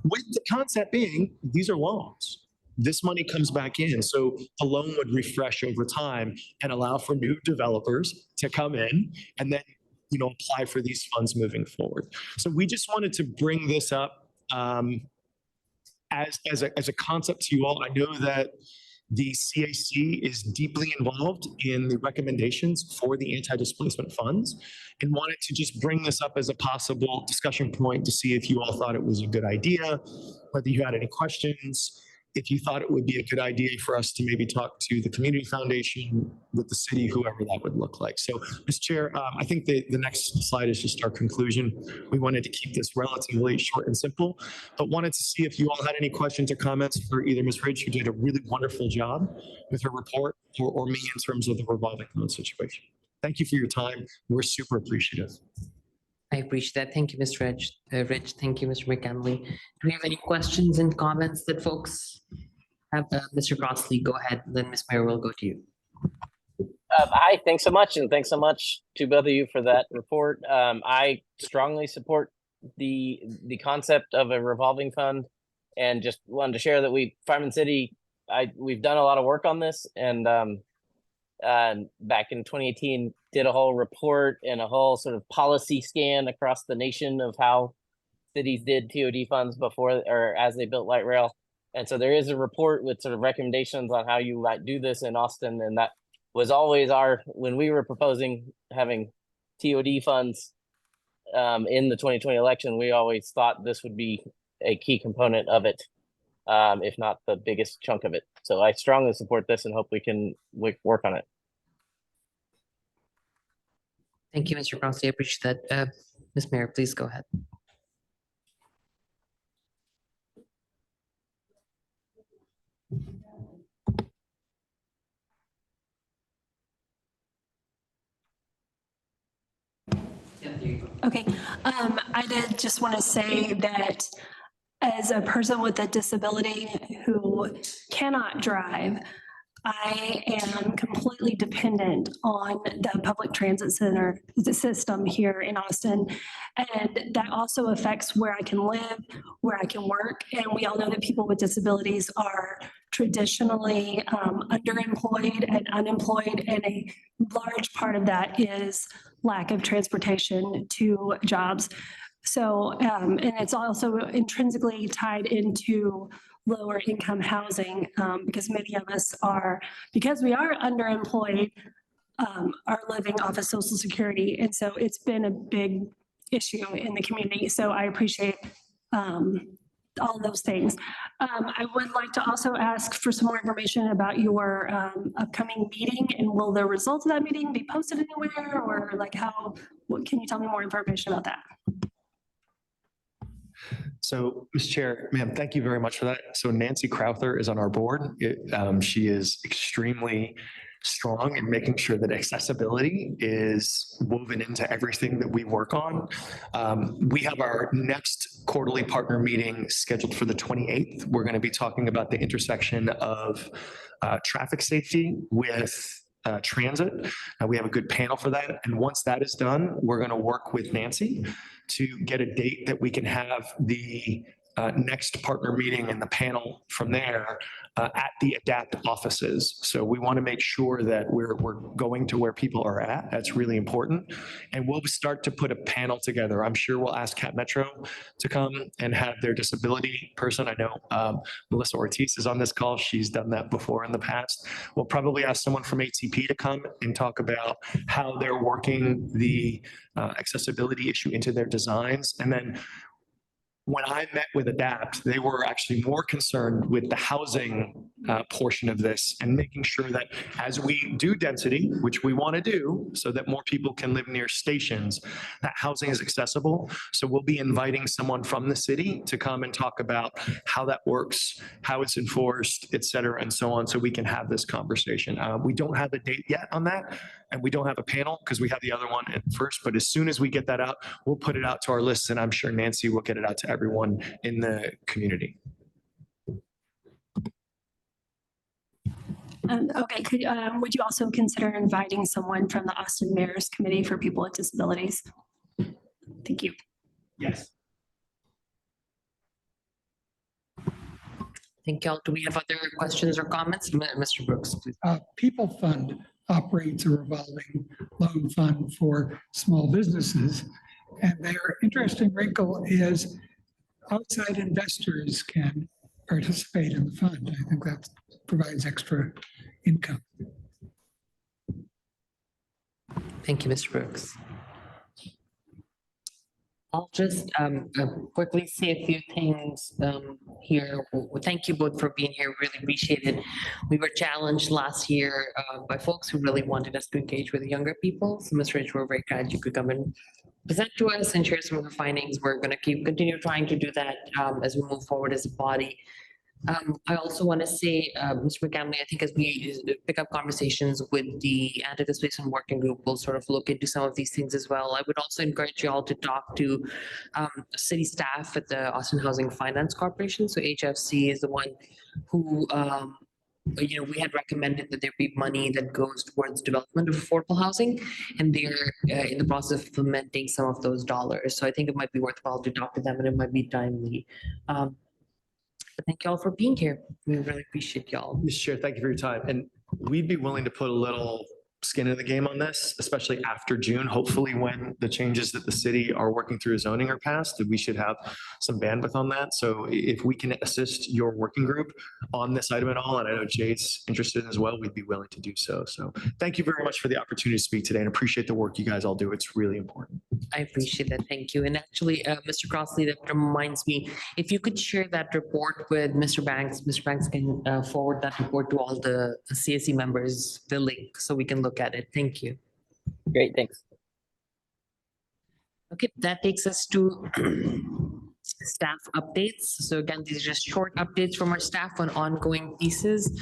with the concept being these are loans. This money comes back in. So the loan would refresh over time and allow for new developers to come in and then apply for these funds moving forward. So we just wanted to bring this up as a concept to you all. I know that the CAC is deeply involved in the recommendations for the anti-displacement funds, and wanted to just bring this up as a possible discussion point to see if you all thought it was a good idea, whether you had any questions, if you thought it would be a good idea for us to maybe talk to the community foundation, with the city, whoever that would look like. So, Mr. Chair, I think the next slide is just our conclusion. We wanted to keep this relatively short and simple, but wanted to see if you all had any questions or comments for either Ms. Ridge, who did a really wonderful job with her report, or me in terms of the revolving loan situation. Thank you for your time. We're super appreciative. I appreciate that. Thank you, Ms. Rich. Thank you, Mr. McCamley. Do we have any questions and comments that folks have? Mr. Crossley, go ahead. Then Ms. Mayor will go to you. Hi, thanks so much. And thanks so much to both of you for that report. I strongly support the concept of a revolving fund, and just wanted to share that Fireman City, we've done a lot of work on this, and back in 2018 did a whole report and a whole sort of policy scan across the nation of how cities did TOD funds before or as they built light rail. And so there is a report with sort of recommendations on how you might do this in Austin. And that was always when we were proposing having TOD funds in the 2020 election, we always thought this would be a key component of it, if not the biggest chunk of it. So I strongly support this and hope we can work on it. Thank you, Mr. Crossley. I appreciate that. Ms. Mayor, please go ahead. Okay, I did just want to say that as a person with a disability who cannot drive, I am completely dependent on the public transit system here in Austin. And that also affects where I can live, where I can work. And we all know that people with disabilities are traditionally underemployed and unemployed. And a large part of that is lack of transportation to jobs. So, and it's also intrinsically tied into lower income housing, because many of us because we are underemployed, are living off of Social Security. And so it's been a big issue in the community. So I appreciate all those things. I would like to also ask for some more information about your upcoming meeting, and will the results of that meeting be posted anywhere, or like how, what, can you tell me more information about that? So, Mr. Chair, ma'am, thank you very much for that. So Nancy Crowther is on our board. She is extremely strong in making sure that accessibility is woven into everything that we work on. We have our next quarterly partner meeting scheduled for the 28th. We're going to be talking about the intersection of traffic safety with transit. We have a good panel for that. And once that is done, we're going to work with Nancy to get a date that we can have the next partner meeting and the panel from there at the ADAPT offices. So we want to make sure that we're going to where people are at. That's really important. And we'll start to put a panel together. I'm sure we'll ask Cat Metro to come and have their disability person. I know Melissa Ortiz is on this call. She's done that before in the past. We'll probably ask someone from ATP to come and talk about how they're working the accessibility issue into their designs. And then when I met with ADAPT, they were actually more concerned with the housing portion of this and making sure that as we do density, which we want to do so that more people can live near stations, that housing is accessible. So we'll be inviting someone from the city to come and talk about how that works, how it's enforced, et cetera, and so on, so we can have this conversation. We don't have a date yet on that, and we don't have a panel because we have the other one at first, but as soon as we get that out, we'll put it out to our list, and I'm sure Nancy will get it out to everyone in the community. Okay, would you also consider inviting someone from the Austin Mayor's Committee for People with Disabilities? Thank you. Yes. Thank y'all. Do we have other questions or comments? Mr. Brooks, please. People Fund operates a revolving loan fund for small businesses. And their interesting wrinkle is outside investors can participate in the fund. I think that provides extra income. Thank you, Mr. Brooks. I'll just quickly say a few things here. Thank you both for being here. Really appreciate it. We were challenged last year by folks who really wanted us to engage with younger people. So, Ms. Rich, we're very glad you could come and present to us and share some of the findings. We're going to continue trying to do that as we move forward as a body. I also want to say, Mr. McCamley, I think as we pick up conversations with the anti-displacement working group, we'll sort of look into some of these things as well. I would also encourage you all to talk to city staff at the Austin Housing Finance Corporation. So HFC is the one who, we had recommended that there be money that goes towards development of affordable housing, and they're in the process of implementing some of those dollars. So I think it might be worthwhile to talk to them, and it might be timely. Thank y'all for being here. We really appreciate y'all. Mr. Chair, thank you for your time. And we'd be willing to put a little skin in the game on this, especially after June. Hopefully when the changes that the city are working through zoning are passed, that we should have some bandwidth on that. So if we can assist your working group on this item at all, and I know Jay's interested as well, we'd be willing to do so. So thank you very much for the opportunity to speak today, and appreciate the work you guys all do. It's really important. I appreciate that. Thank you. And actually, Mr. Crossley, that reminds me, if you could share that report with Mr. Banks can forward that report to all the CSE members, the link, so we can look at it. Thank you. Great, thanks. Okay, that takes us to staff updates. So again, these are just short updates from our staff on ongoing pieces.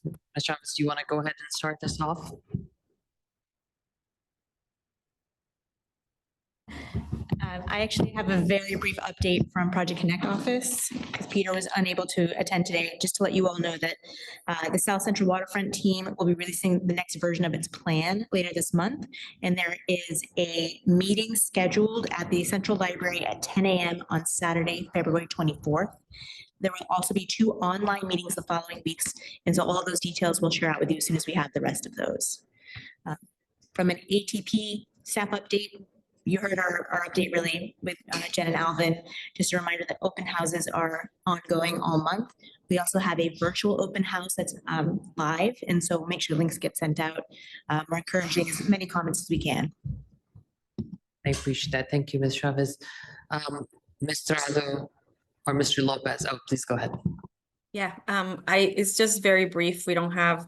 Ms. Travis, do you want to go ahead and start this off? I actually have a very brief update from Project Connect office because Peter was unable to attend today. Just to let you all know that the South Central Waterfront team will be releasing the next version of its plan later this month. And there is a meeting scheduled at the Central Library at 10 a.m. on Saturday, February 24th. There will also be 2 online meetings the following weeks. And so all of those details we'll share out with you as soon as we have the rest of those. From an ATP staff update, you heard our update really with Jen and Alvin. Just a reminder that open houses are ongoing all month. We also have a virtual open house that's live, and so make sure links get sent out. We're encouraging as many comments as we can. I appreciate that. Thank you, Ms. Travis. Mr. Aldo, or Mr. Lopez. Oh, please go ahead. Yeah, it's just very brief. We don't have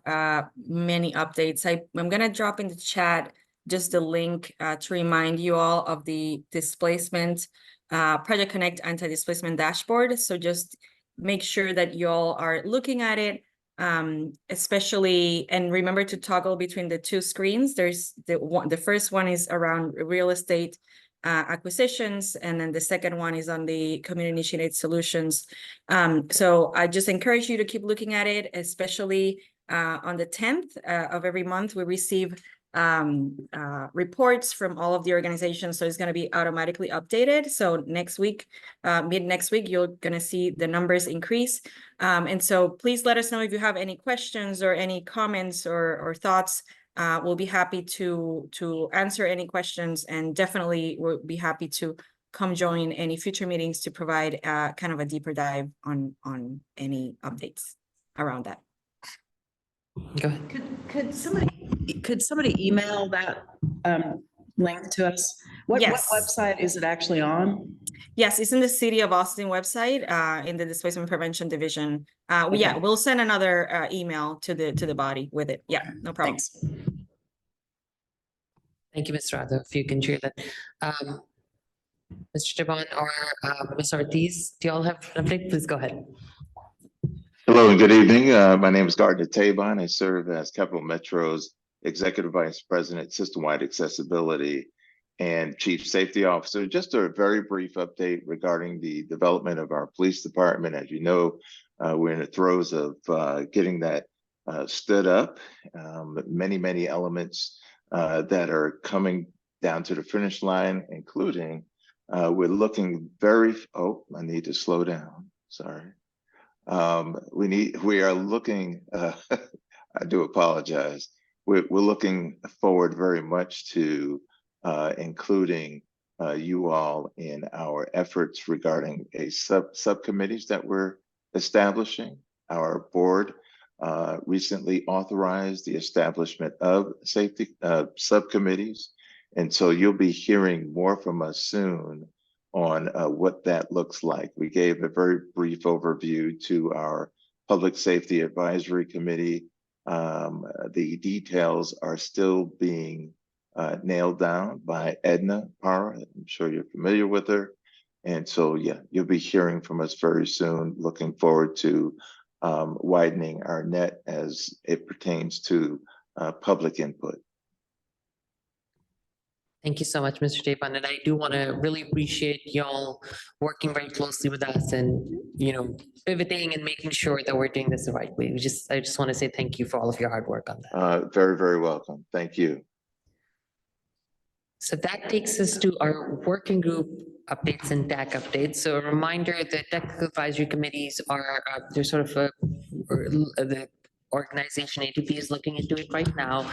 many updates. I'm gonna drop in the chat just the link to remind you all of the displacement Project Connect anti-displacement dashboard. So just make sure that you all are looking at it, especially, and remember to toggle between the two screens. There's the first one is around real estate acquisitions, and then the second one is on the community initiated solutions. So I just encourage you to keep looking at it, especially on the 10th of every month, we receive reports from all of the organizations. So it's going to be automatically updated. So next week, mid next week, you're going to see the numbers increase. And so please let us know if you have any questions or any comments or thoughts. We'll be happy to answer any questions, and definitely we'll be happy to come join any future meetings to provide kind of a deeper dive on any updates around that. Go ahead. Could somebody email that link to us? What website is it actually on? Yes, it's in the City of Austin website, in the Displacement Prevention Division. Okay. Yeah, we'll send another email to the body with it. Yeah, no problem. Thanks. Thank you, Ms. Rado, if you can share that. Mr. Chabon or Ms. Ortiz, do you all have an update? Please go ahead. Hello and good evening. My name is Gardner Tabon. I serve as Capital Metro's Executive Vice President, System-Wide Accessibility and Chief Safety Officer. Just a very brief update regarding the development of our police department. As you know, we're in the throes of getting that stood up. Many elements that are coming down to the finish line, including we're looking very, I need to slow down, sorry. We are looking, I do apologize. We're looking forward very much to including you all in our efforts regarding a subcommittees that we're establishing. Our board recently authorized the establishment of safety subcommittees. And so you'll be hearing more from us soon on what that looks like. We gave a very brief overview to our Public Safety Advisory Committee. The details are still being nailed down by Edna Parra. I'm sure you're familiar with her. And so, yeah, you'll be hearing from us very soon. Looking forward to widening our net as it pertains to public input. Thank you so much, Mr. Tabon. And I do want to really appreciate y'all working very closely with us and, you know, pivoting and making sure that we're doing this the right way. I just want to say thank you for all of your hard work on that. Very welcome. Thank you. So that takes us to our working group updates and TAC updates. So a reminder, the technical advisory committees are, they're sort of the organization ATP is looking into it right now.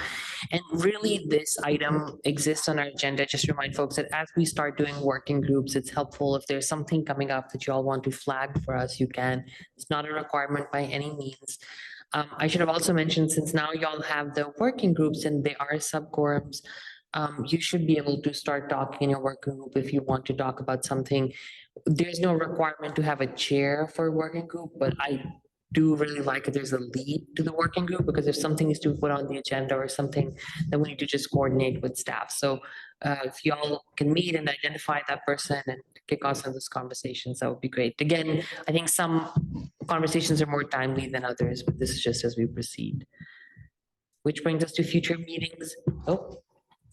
And really this item exists on our agenda. Just remind folks that as we start doing working groups, it's helpful if there's something coming up that you all want to flag for us, you can. It's not a requirement by any means. I should have also mentioned, since now y'all have the working groups and they are subquorums, you should be able to start talking in your working group if you want to talk about something. There's no requirement to have a chair for a working group, but I do really like if there's a lead to the working group, because if something is to be put on the agenda or something, then we need to just coordinate with staff. So if y'all can meet and identify that person and kick off some of those conversations, that would be great. Again, I think some conversations are more timely than others, but this is just as we proceed. Which brings us to future meetings. Oh,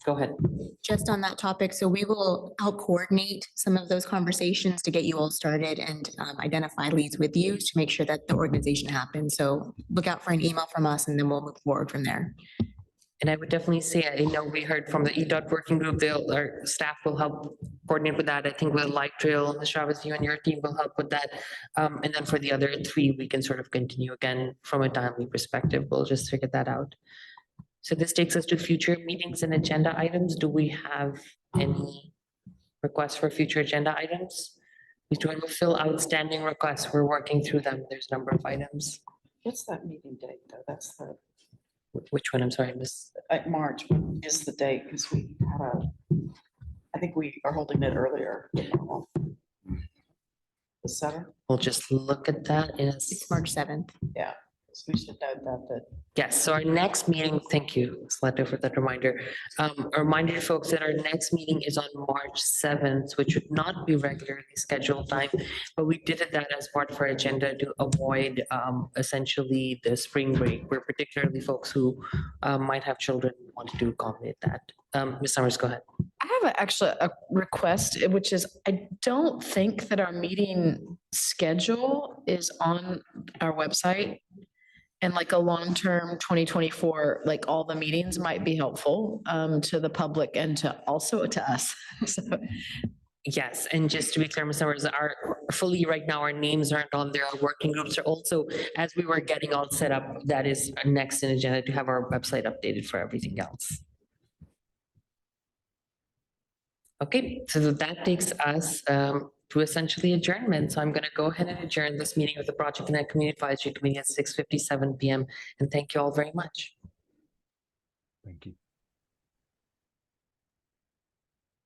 go ahead. Just on that topic, so we will help coordinate some of those conversations to get you all started and identify leads with you to make sure that the organization happens. So look out for an email from us and then we'll move forward from there. And I would definitely say, I know we heard from the EDOT working group, our staff will help coordinate with that. I think with Light Trail, Ms. Chavez, you and your team will help with that. And then for the other three, we can sort of continue again from a timely perspective. We'll just figure that out. So this takes us to future meetings and agenda items. Do we have any requests for future agenda items? We do have a fill outstanding requests. We're working through them. There's a number of items. What's that meeting date though? That's the. Which one? I'm sorry, Miss. March is the date because we had I think we are holding it earlier. The 7th? We'll just look at that in It's March 7th. Yeah, so we should note that. Yes, so our next meeting, thank you, Slenda, for that reminder. A reminder to folks that our next meeting is on March 7th, which would not be regularly scheduled time, but we did that as part of our agenda to avoid essentially the spring break, where particularly folks who might have children wanted to accommodate that. Ms. Summers, go ahead. I have actually a request, which is I don't think that our meeting schedule is on our website. And like a long-term 2024, like all the meetings might be helpful to the public and to also to us. So Yes, and just to be clear, Ms. Summers, our fully right now, our names aren't on there. Our working groups are also, as we were getting all set up, that is next in agenda to have our website updated for everything else. Okay, so that takes us to essentially adjournment. So I'm going to go ahead and adjourn this meeting of the Project Connect Community Advisory Committee at 6:57 PM. And thank you all very much. Thank you.